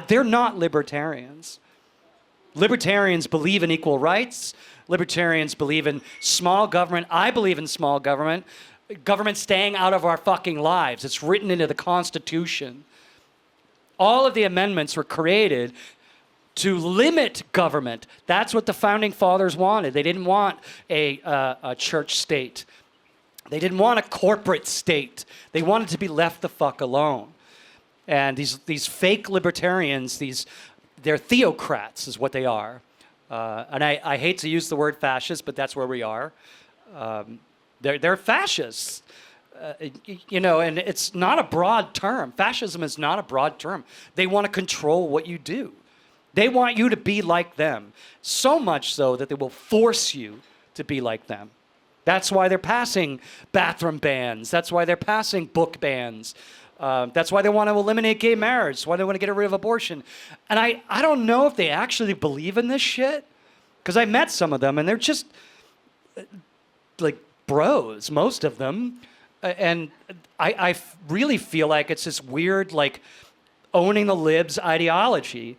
They're not libertarians. Libertarians believe in equal rights. Libertarians believe in small government. I believe in small government. Government staying out of our fucking lives. It's written into the Constitution. All of the amendments were created to limit government. That's what the founding fathers wanted. They didn't want a church state. They didn't want a corporate state. They wanted to be left the fuck alone. And these fake libertarians, they're theocrats is what they are. And I hate to use the word fascist, but that's where we are. They're fascists. You know, and it's not a broad term. Fascism is not a broad term. They want to control what you do. They want you to be like them. So much so that they will force you to be like them. That's why they're passing bathroom bans. That's why they're passing book bans. That's why they want to eliminate gay marriage. That's why they want to get rid of abortion. And I don't know if they actually believe in this shit, because I met some of them, and they're just like bros, most of them. And I really feel like it's this weird, like, owning the libs ideology.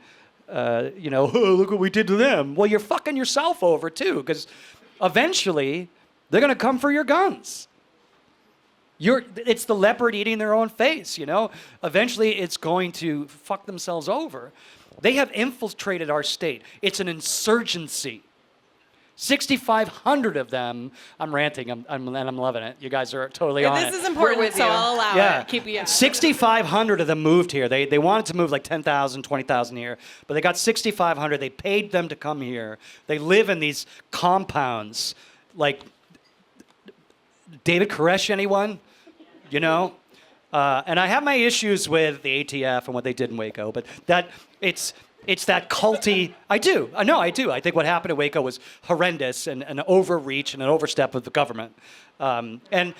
You know, oh, look what we did to them. Well, you're fucking yourself over, too, because eventually they're going to come for your guns. It's the leopard eating their own face, you know? Eventually, it's going to fuck themselves over. They have infiltrated our state. It's an insurgency. 6,500 of them. I'm ranting, and I'm loving it. You guys are totally on it. This is important, with so you. I'll allow it. Keep you. 6,500 of them moved here. They wanted to move like 10,000, 20,000 here, but they got 6,500. They paid them to come here. They live in these compounds. Like, David Koresh, anyone? You know? And I have my issues with the ATF and what they did in Waco, but it's that culty. I do. I do. I think what happened in Waco was horrendous and an overreach and an overstep of the government. And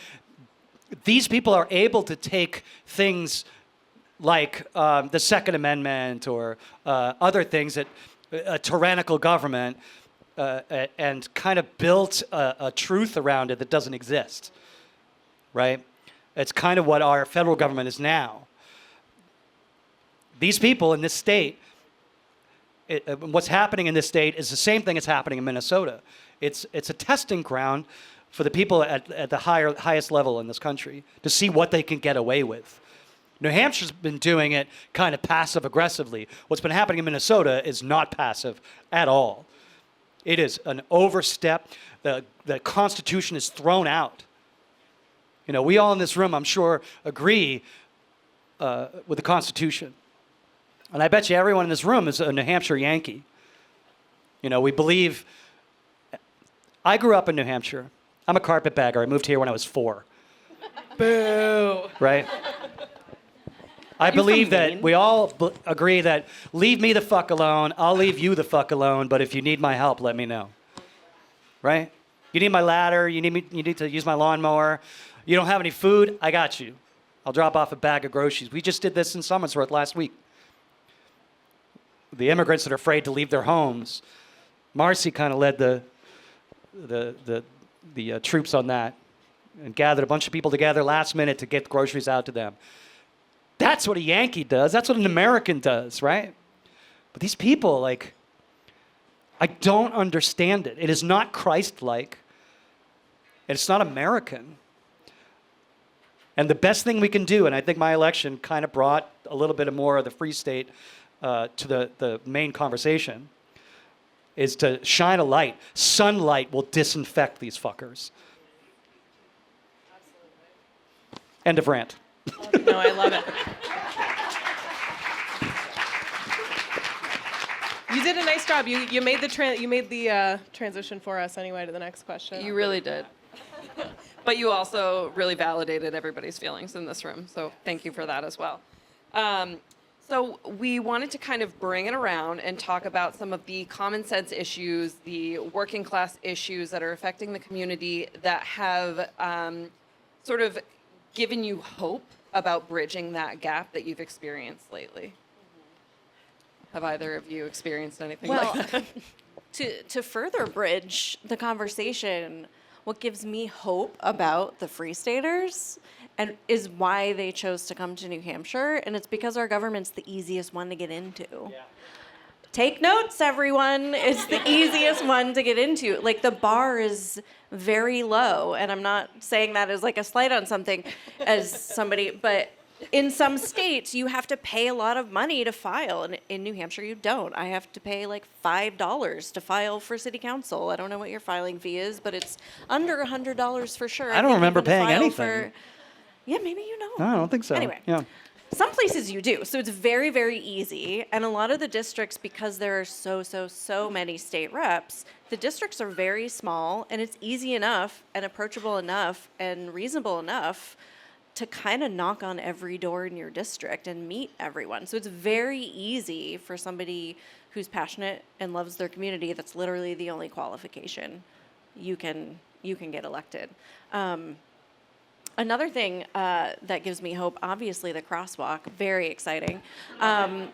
these people are able to take things like the Second Amendment or other things that a tyrannical government and kind of built a truth around it that doesn't exist, right? It's kind of what our federal government is now. These people in this state, what's happening in this state is the same thing that's happening in Minnesota. It's a testing ground for the people at the highest level in this country to see what they can get away with. New Hampshire's been doing it kind of passive-aggressively. What's been happening in Minnesota is not passive at all. It is an overstep. The Constitution is thrown out. You know, we all in this room, I'm sure, agree with the Constitution. And I bet you everyone in this room is a New Hampshire Yankee. You know, we believe... I grew up in New Hampshire. I'm a carpetbagger. I moved here when I was 4. Boo. Right? I believe that we all agree that leave me the fuck alone, I'll leave you the fuck alone, but if you need my help, let me know. Right? You need my ladder, you need to use my lawnmower. You don't have any food, I got you. I'll drop off a bag of groceries. We just did this in Somersworth last week. The immigrants that are afraid to leave their homes. Marcy kind of led the troops on that and gathered a bunch of people together last minute to get groceries out to them. That's what a Yankee does. That's what an American does, right? But these people, like, I don't understand it. It is not Christ-like. It's not American. And the best thing we can do, and I think my election kind of brought a little bit more of the Free State to the main conversation, is to shine a light. Sunlight will disinfect these fuckers. Absolutely. End of rant. No, I love it. You did a nice job. You made the transition for us anyway to the next question. You really did. But you also really validated everybody's feelings in this room, so thank you for that as well. So we wanted to kind of bring it around and talk about some of the common sense issues, the working class issues that are affecting the community that have sort of given you hope about bridging that gap that you've experienced lately. Have either of you experienced anything like that? To further bridge the conversation, what gives me hope about the Free Staters and is why they chose to come to New Hampshire, and it's because our government's the easiest one to get into. Yeah. Take notes, everyone. It's the easiest one to get into. Like, the bar is very low, and I'm not saying that as like a slight on something as somebody, but in some states, you have to pay a lot of money to file. And in New Hampshire, you don't. I have to pay like $5 to file for city council. I don't know what your filing fee is, but it's under $100 for sure. I don't remember paying anything. Yeah, maybe you know. No, I don't think so. Anyway. Yeah. Some places you do. So it's very, very easy. And a lot of the districts, because there are so many state reps, the districts are very small, and it's easy enough and approachable enough and reasonable enough to kind of knock on every door in your district and meet everyone. So it's very easy for somebody who's passionate and loves their community. That's literally the only qualification. You can get elected. Another thing that gives me hope, obviously the crosswalk, very exciting. I use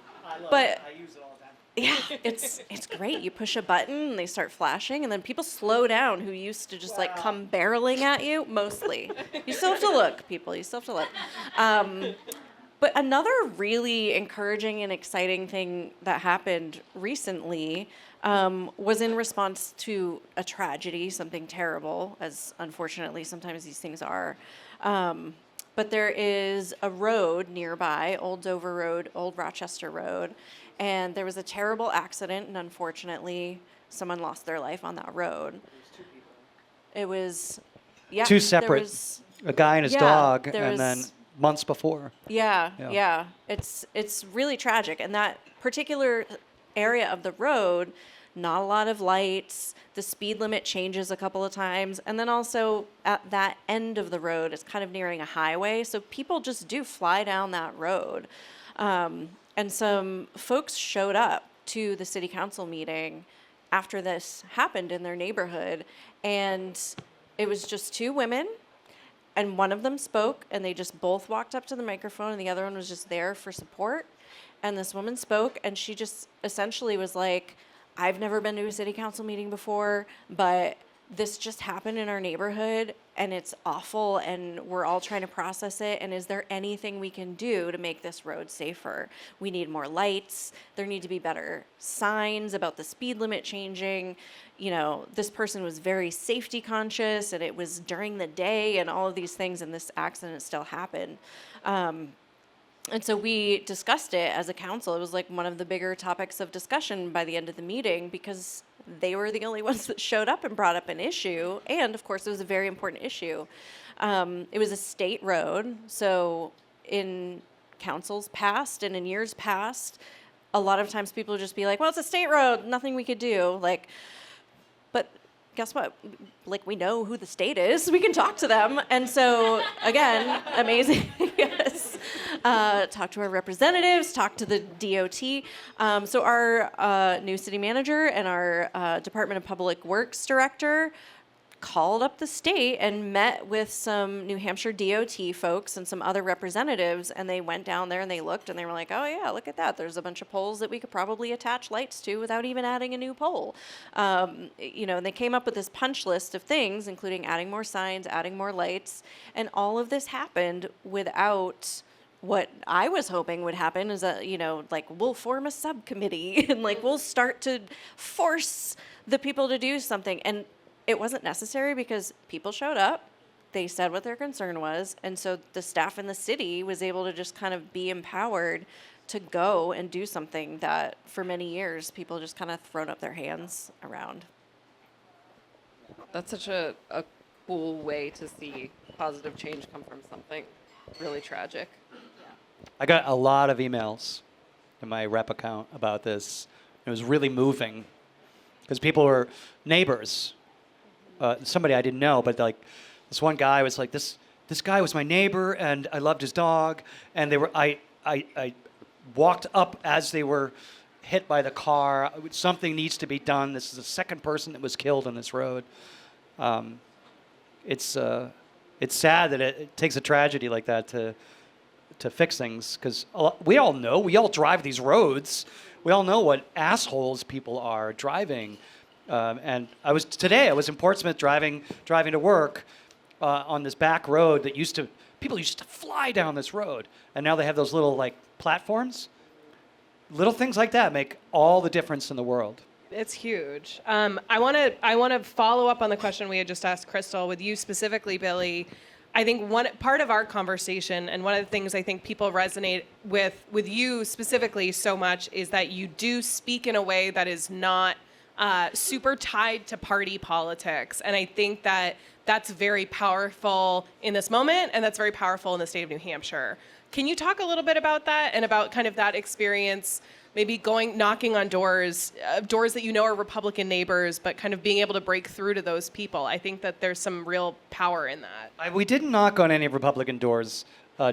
it all the time. Yeah, it's great. You push a button and they start flashing, and then people slow down who used to just like come barreling at you, mostly. You still have to look, people. You still have to look. But another really encouraging and exciting thing that happened recently was in response to a tragedy, something terrible, as unfortunately sometimes these things are. But there is a road nearby, Old Dover Road, Old Rochester Road, and there was a terrible accident, and unfortunately, someone lost their life on that road. It was, yeah. Two there separate, was- a guy and his yeah, dog, there and then was- months before. Yeah, Yeah. yeah. It's really tragic. And that particular area of the road, not a lot of lights. The speed limit changes a couple of times. And then also at that end of the road, it's kind of nearing a highway. So people just do fly down that road. And some folks showed up to the city council meeting after this happened in their neighborhood. And it was just two women. And one of them spoke, and they just both walked up to the microphone, and the other one was just there for support. And this woman spoke, and she just essentially was like, I've never been to a city council meeting before, but this just happened in our neighborhood, and it's awful, and we're all trying to process it. And is there anything we can do to make this road safer? We need more lights. There need to be better signs about the speed limit changing. You know, this person was very safety conscious, and it was during the day and all of these things, and this accident still happened. And so we discussed it as a council. It was like one of the bigger topics of discussion by the end of the meeting, because they were the only ones that showed up and brought up an issue. And of course, it was a very important issue. It was a state road. So in councils past and in years past, a lot of times people would just be like, well, it's a state road, nothing we could do. Like, but guess what? Like, we know who the state is. We can talk to them. And so, again, amazing. Yes. Talk to our representatives, talk to the DOT. So our new city manager and our Department of Public Works director called up the state and met with some New Hampshire DOT folks and some other representatives, and they went down there and they looked and they were like, oh yeah, look at that. There's a bunch of poles that we could probably attach lights to without even adding a new pole. You know, and they came up with this punch list of things, including adding more signs, adding more lights, and all of this happened without what I was hoping would happen is that, you know, like, we'll form a subcommittee and like we'll start to force the people to do something. And it wasn't necessary because people showed up, they said what their concern was, and so the staff in the city was able to just kind of be empowered to go and do something that for many years people just kind of thrown up their hands around. That's such a cool way to see positive change come from something really tragic. I got a lot of emails in my rep account about this. It was really moving because people were neighbors. Somebody I didn't know, but like this one guy was like, this guy was my neighbor, and I loved his dog, and they were I walked up as they were hit by the car. Something needs to be done. This is the second person that was killed on this road. It's sad that it takes a tragedy like that to fix things, because we all know, we all drive these roads. We all know what assholes people are driving. And I was in Portsmouth driving to work on this back road that people used to fly down this road, and now they have those little like platforms. Little things like that make all the difference in the world. It's huge. I want to follow up on the question we had just asked Crystal with you specifically, Billie. I think one part of our conversation, and one of the things I think people resonate with you specifically so much, is that you do speak in a way that is not super tied to party politics. And I think that that's very powerful in this moment, and that's very powerful in the state of New Hampshire. Can you talk a little bit about that and about kind of that experience, maybe knocking on doors that you know are Republican neighbors, but kind of being able to break through to those people? I think that there's some real power in that. We didn't knock on any Republican doors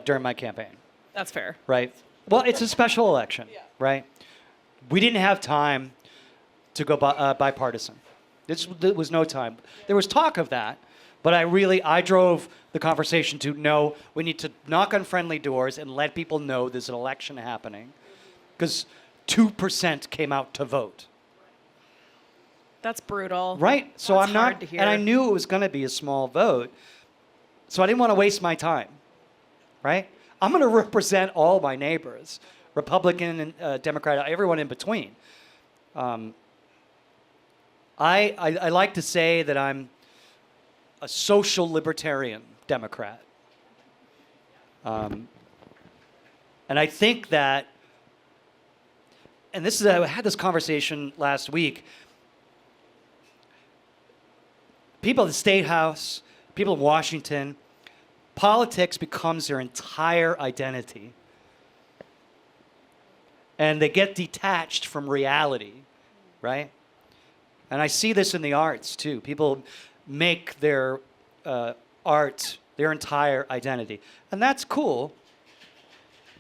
during my campaign. That's fair. Right. Well, it's a special election, right? We didn't have time to go bipartisan. There was no time. There was talk of that, but I drove the conversation to no, we need to knock on friendly doors and let people know there's an election happening, because 2% came out to vote. That's brutal. Right. So That's I'm not, hard to hear. and I knew it was going to be a small vote, so I didn't want to waste my time. Right. I'm going to represent all my neighbors, Republican and Democrat, everyone in between. I like to say that I'm a social libertarian Democrat. And I think that, and I had this conversation last week, people at the State House, people in Washington, politics becomes their entire identity. And they get detached from reality, right? And I see this in the arts too. People make their art their entire identity. And that's cool,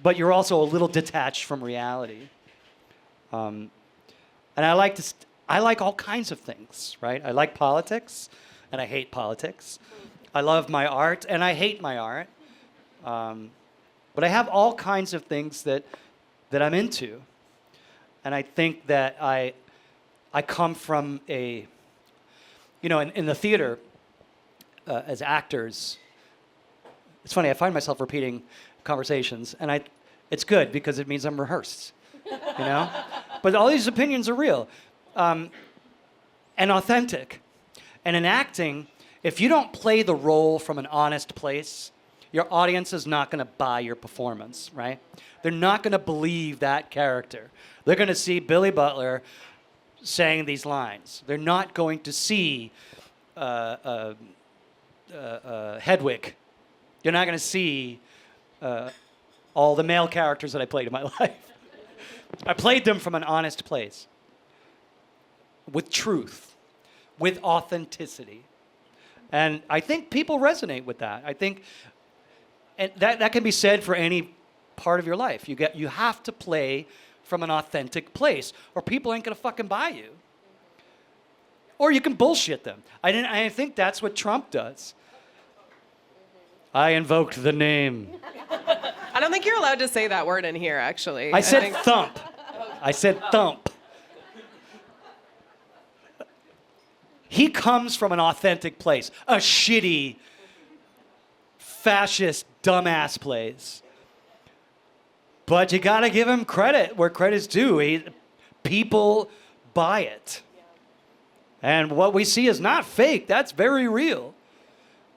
but you're also a little detached from reality. And I like all kinds of things, right? I like politics, and I hate politics. I love my art, and I hate my art. But I have all kinds of things that I'm into. And I think that I come from a, in the theater, as actors, it's funny, I find myself repeating conversations, and it's good because it means I'm rehearsed, But all these opinions are real and authentic. And in acting, if you don't play the role from an honest place, your audience is not going to buy your performance, right? They're not going to believe that character. They're going to see Billie Butler saying these lines. They're not going to see Hedwig. You're not going to see all the male characters that I played in my life. I played them from an honest place, with truth, with authenticity. And I think people resonate with that. I think and that can be said for any part of your life. You have to play from an authentic place, or people ain't gonna fucking buy you. Or you can bullshit them. I think that's what Trump does. I invoked the name. I don't think you're allowed to say that word in here, actually. I said thump. I said thump. He comes from an authentic place, a shitty, fascist, dumbass place. But you gotta give him credit where credit's due. People buy it. And what we see is not fake, that's very real.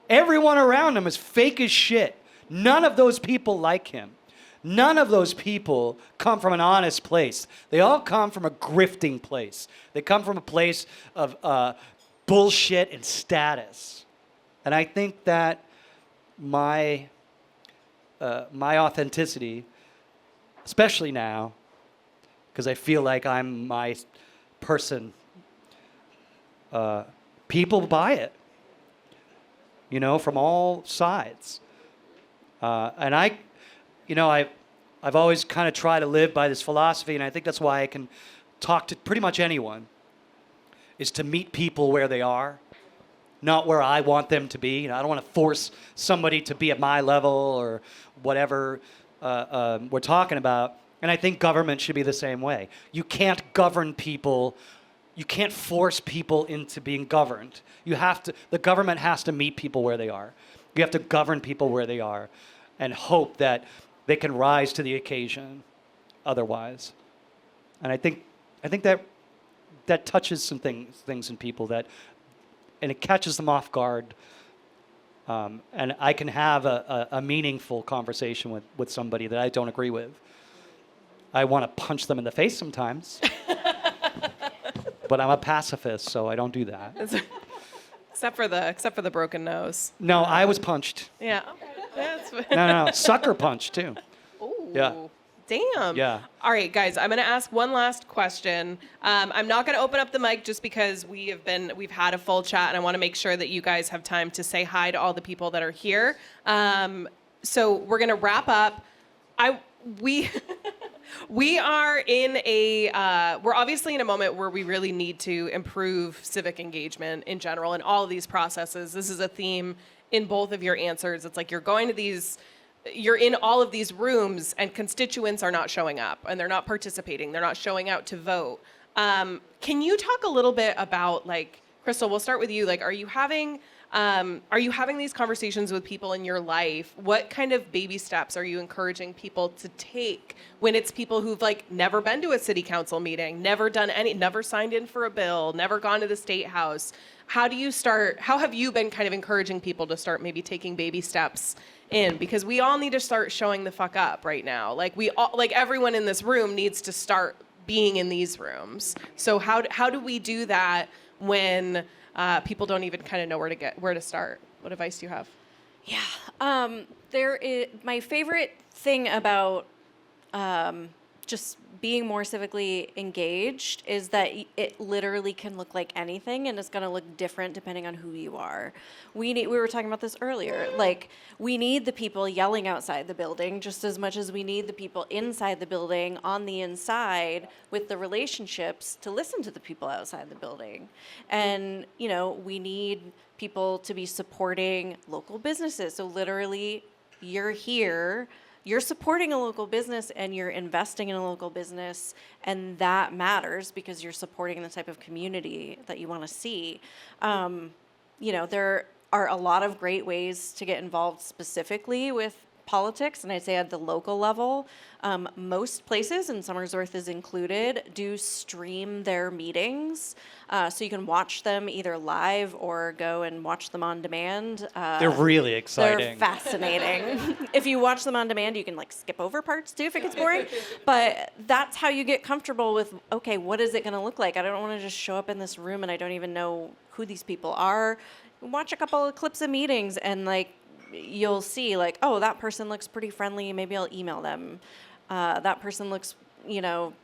Everyone around him is fake as shit. None of those people like him. None of those people come from an honest place. They all come from a grifting place. They come from a place of bullshit and status. And I think that my authenticity, especially now, because I feel like I'm my person, people buy it, from all sides. And I've always kind of tried to live by this philosophy, and I think that's why I can talk to pretty much anyone, is to meet people where they are, not where I want them to be. I don't want to force somebody to be at my level or whatever we're talking about. And I think government should be the same way. You can't govern people. You can't force people into being governed. The government has to meet people where they are. You have to govern people where they are and hope that they can rise to the occasion otherwise. And I think that touches some things in people and it catches them off guard. And I can have a meaningful conversation with somebody that I don't agree with. I want to punch them in the face sometimes. But I'm a pacifist, so I don't do that. Except for the broken nose. No, I was punched. Yeah. That's No. Sucker punch, too. Ooh. Yeah. Damn. Yeah. All right, guys, I'm going to ask one last question. I'm not going to open up the mic just because we've had a full chat, and I want to make sure that you guys have time to say hi to all the people that are here. So we're going to wrap up. We are we're obviously in a moment where we really need to improve civic engagement in general in all of these processes. This is a theme in both of your answers. It's like you're in all of these rooms and constituents are not showing up and they're not participating. They're not showing out to vote. Can you talk a little bit about, Crystal, we'll start with you. Are you having these conversations with people in your life? What kind of baby steps are you encouraging people to take when it's people who've never been to a city council meeting, never signed in for a bill, never gone to the state house? How have you been kind of encouraging people to start maybe taking baby steps in? Because we all need to start showing the fuck up right now. Everyone in this room needs to start being in these rooms. So how do we do that when people don't even kind of know where to start. What advice do you have? Yeah. There is my favorite thing about just being more civically engaged is that it literally can look like anything, and it's going to look different depending on who you are. We were talking about this earlier. Like, we need the people yelling outside the building just as much as we need the people inside the building on the inside with the relationships to listen to the people outside the building. And, we need people to be supporting local businesses. So literally, you're here, you're supporting a local business and you're investing in a local business, and that matters because you're supporting the type of community that you want to see. There are a lot of great ways to get involved specifically with politics, and I'd say at the local level. Most places, and Somersworth is included, do stream their meetings. So you can watch them either live or go and watch them on demand. They're really exciting. They're fascinating. If you watch them on demand, you can skip over parts too if it gets boring. But that's how you get comfortable with, okay, what is it going to look like? I don't want to just show up in this room and I don't even know who these people are. Watch a couple of clips of meetings and you'll see oh, that person looks pretty friendly. Maybe I'll email them. That person looks,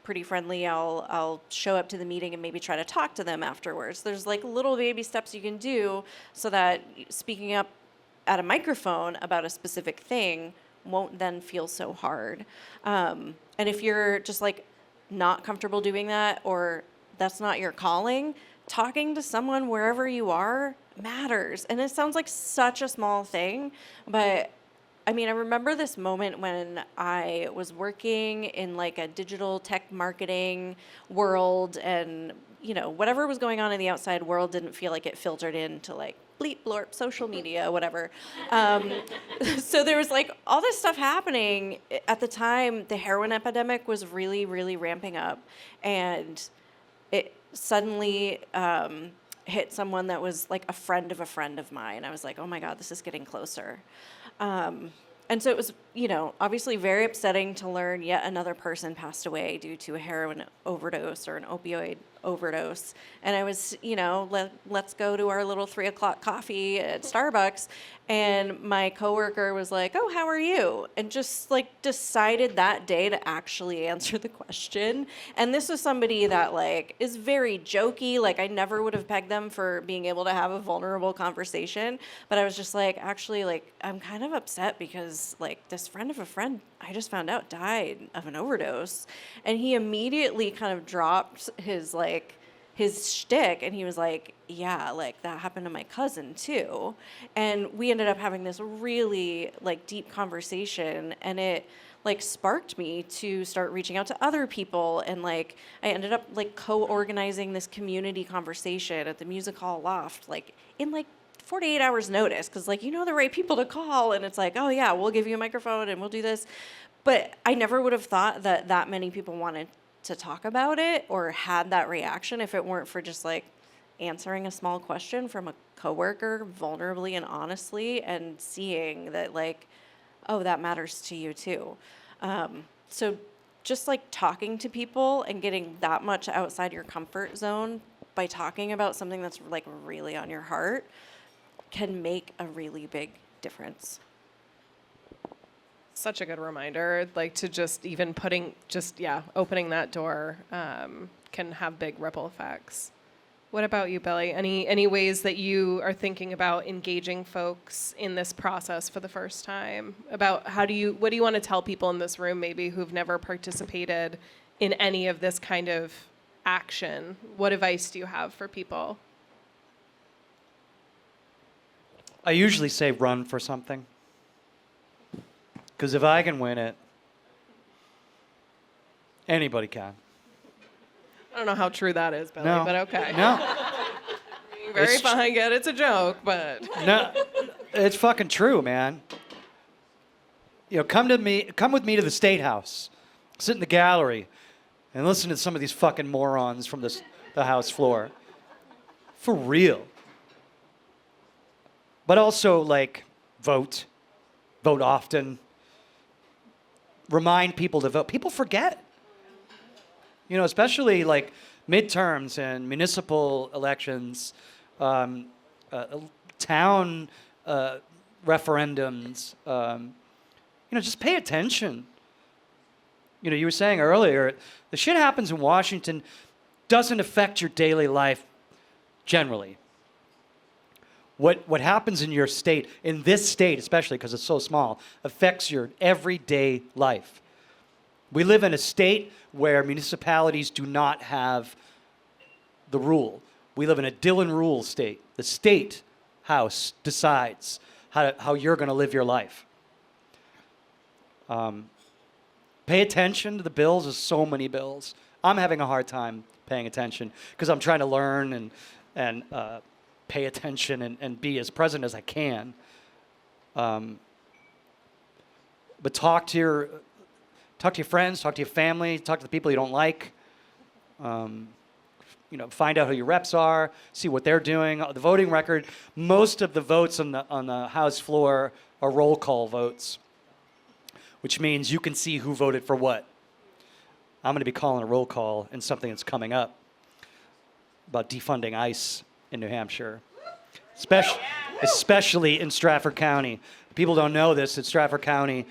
pretty friendly. I'll show up to the meeting and maybe try to talk to them afterwards. There's little baby steps you can do so that speaking up at a microphone about a specific thing won't then feel so hard. And if you're just not comfortable doing that, or that's not your calling, talking to someone wherever you are matters. And it sounds like such a small thing, but I remember this moment when I was working in a digital tech marketing world, and whatever was going on in the outside world didn't feel like it filtered into bleep blorp social media, whatever. So there was all this stuff happening at the time. The heroin epidemic was really, really ramping up, and it suddenly hit someone that was a friend of mine. I was like, oh my God, this is getting closer. And so it was, obviously very upsetting to learn yet another person passed away due to a heroin overdose or an opioid overdose. And I was, let's go to our little 3:00 coffee at Starbucks. And my coworker was like, oh, how are you? And just decided that day to actually answer the question. And this was somebody that is very jokey. I never would have pegged them for being able to have a vulnerable conversation. But I was just actually, I'm kind of upset because this friend of a friend I just found out died of an overdose. And he immediately kind of dropped his his shtick, and he was like, yeah, that happened to my cousin too. And we ended up having this really deep conversation, and it sparked me to start reaching out to other people. And I ended up co-organizing this community conversation at the Music Hall Loft, in 48 hours notice, because the right people to call, and it's oh yeah, we'll give you a microphone and we'll do this. But I never would have thought that many people wanted to talk about it or had that reaction if it weren't for just answering a small question from a coworker vulnerably and honestly, and seeing that oh, that matters to you too. So just talking to people and getting that much outside your comfort zone by talking about something that's really on your heart can make a really big difference. Such a good reminder, to just even opening that door can have big ripple effects. What about you, Billie? Any ways that you are thinking about engaging folks in this process for the first time? About what do you want to tell people in this room maybe who've never participated in any of this kind of action? What advice do you have for people? I usually say run for something. Because if I can win it, anybody can. I don't know how true that is, Billie, No. but okay. No. Very It's- fine, get it's a joke, but No, it's fucking true, man. Come with me to the State House, sit in the gallery, and listen to some of these fucking morons from the House floor. For real. But also, vote often. Remind people to vote. People forget. Especially midterms and municipal elections. town referendums. Just pay attention. You were saying earlier, the shit happens in Washington doesn't affect your daily life generally. What happens in your state, in this state especially because it's so small, affects your everyday life. We live in a state where municipalities do not have the rule. We live in a Dillon rule state. The state house decides how you're going to live your life. Pay attention to the bills. There's so many bills. I'm having a hard time paying attention because I'm trying to learn and pay attention and be as present as I can. But talk to your friends, talk to your family, talk to the people you don't like. Find out who your reps are, see what they're doing. The voting record, most of the votes on the House floor are roll call votes, which means you can see who voted for what. I'm going to be calling a roll call in something that's coming up about defunding ICE in New Hampshire, especially in Stratford County. People don't know this. In Stratford County,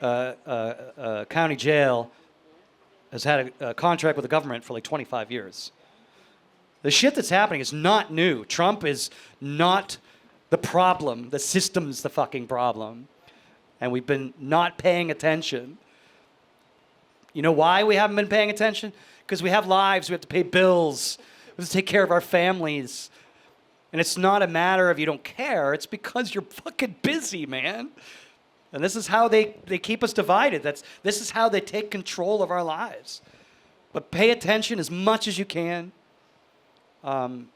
county jail has had a contract with the government for like 25 years. The shit that's happening is not new. Trump is not the problem. The system's the fucking problem. And we've been not paying attention. You know why we haven't been paying attention? Because we have lives. We have to pay bills. We have to take care of our families. And it's not a matter of you don't care. It's because you're fucking busy, man. And this is how they keep us divided. This is how they take control of our lives. But pay attention as much as you can. And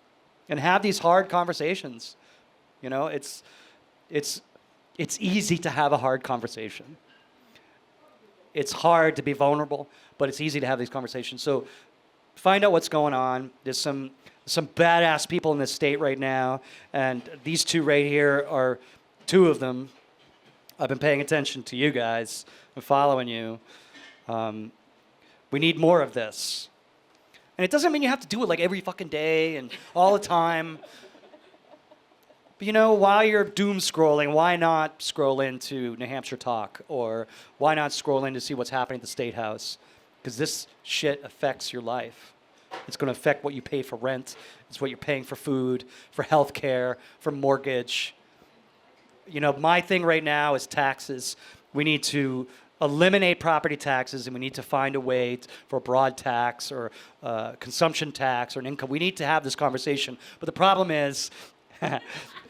have these hard conversations. It's easy to have a hard conversation. It's hard to be vulnerable, but it's easy to have these conversations. So find out what's going on. There's some badass people in this state right now, and these two right here are two of them. I've been paying attention to you guys and following you. We need more of this. And it doesn't mean you have to do it like every fucking day and all the time. But while you're doom scrolling, why not scroll into New Hampshire Talk? Or why not scroll in to see what's happening at the State House? Because this shit affects your life. It's going to affect what you pay for rent. It's what you're paying for food, for health care, for mortgage. My thing right now is taxes. We need to eliminate property taxes, and we need to find a way for a broad tax or consumption tax or an income. We need to have this conversation. But the problem is,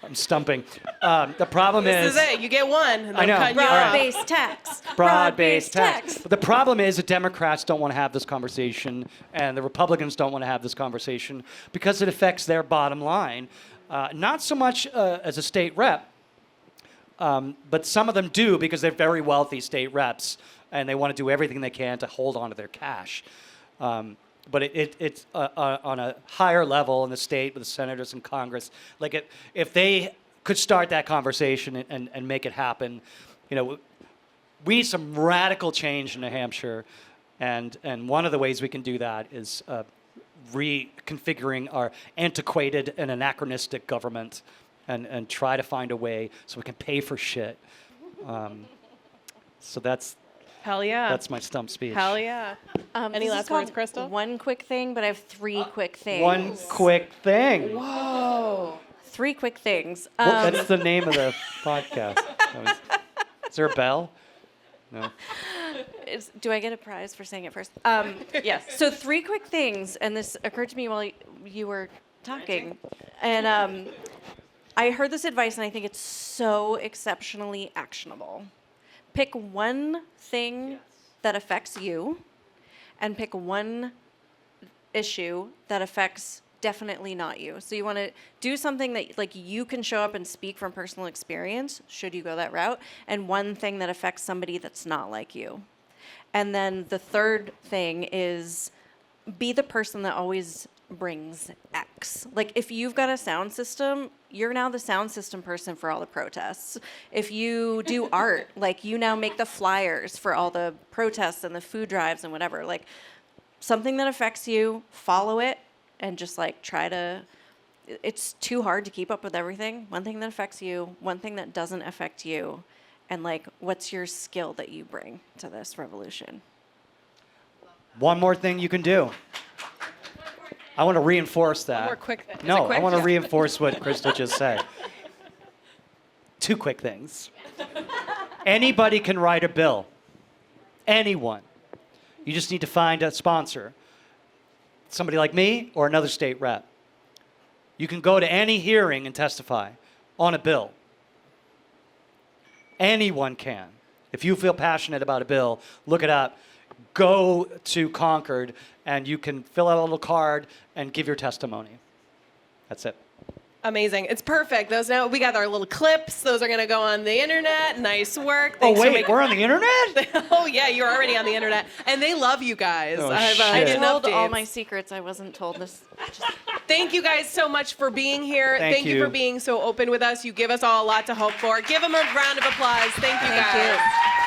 I'm stumping. The problem This is it. You get one. And I know. cutting you off. Broad-based tax. Broad-based tax. But the problem is the Democrats don't want to have this conversation, and the Republicans don't want to have this conversation because it affects their bottom line. Not so much as a state rep, but some of them do because they're very wealthy state reps, and they want to do everything they can to hold on to their cash. But it's on a higher level in the state with the senators and Congress. Like if they could start that conversation and make it happen, we need some radical change in New Hampshire, and one of the ways we can do that is reconfiguring our antiquated and anachronistic government, and try to find a way so we can pay for shit. So that's. Hell yeah. That's my stump speech. Hell yeah. Any This is last words, called Crystal? One quick thing, but I have three quick things. One quick thing. Whoa. Three quick things. That's the name of the podcast. Is there a bell? No. Do I get a prize for saying it first? Yes. So three quick things, and this occurred to me while you were talking. And I heard this advice, and I think it's so exceptionally actionable. Pick one thing that affects you, and pick one issue that affects definitely not you. So you want to do something that you can show up and speak from personal experience, should you go that route, and one thing that affects somebody that's not like you. And then the third thing is be the person that always brings X. Like if you've got a sound system, you're now the sound system person for all the protests. If you do art, you now make the flyers for all the protests and the food drives and whatever. Something that affects you, follow it, and just try to it's too hard to keep up with everything. One thing that affects you, one thing that doesn't affect you, and like, what's your skill that you bring to this revolution? One more thing you can do. I want to reinforce that. One more quick thing. Is it No, quick? I want to Yeah. reinforce what Crystal just said. Two quick things. Anybody can write a bill. Anyone. You just need to find a sponsor. Somebody like me or another state rep. You can go to any hearing and testify on a bill. Anyone can. If you feel passionate about a bill, look it up. Go to Concord and you can fill out a little card and give your testimony. That's it. Amazing. It's perfect. Those now we got our little clips. Those are going to go on the internet. Nice work. Thanks Oh, for wait, making- we're on the internet? Oh yeah, you're already on the internet, and they love you guys. Oh, I've shit. I getting told all updates. my secrets. I wasn't told this. Thank you guys so much for being here. Thank you you. for being so open with us. You give us all a lot to hope for. Give them a round of applause. Thank you Thank guys. you.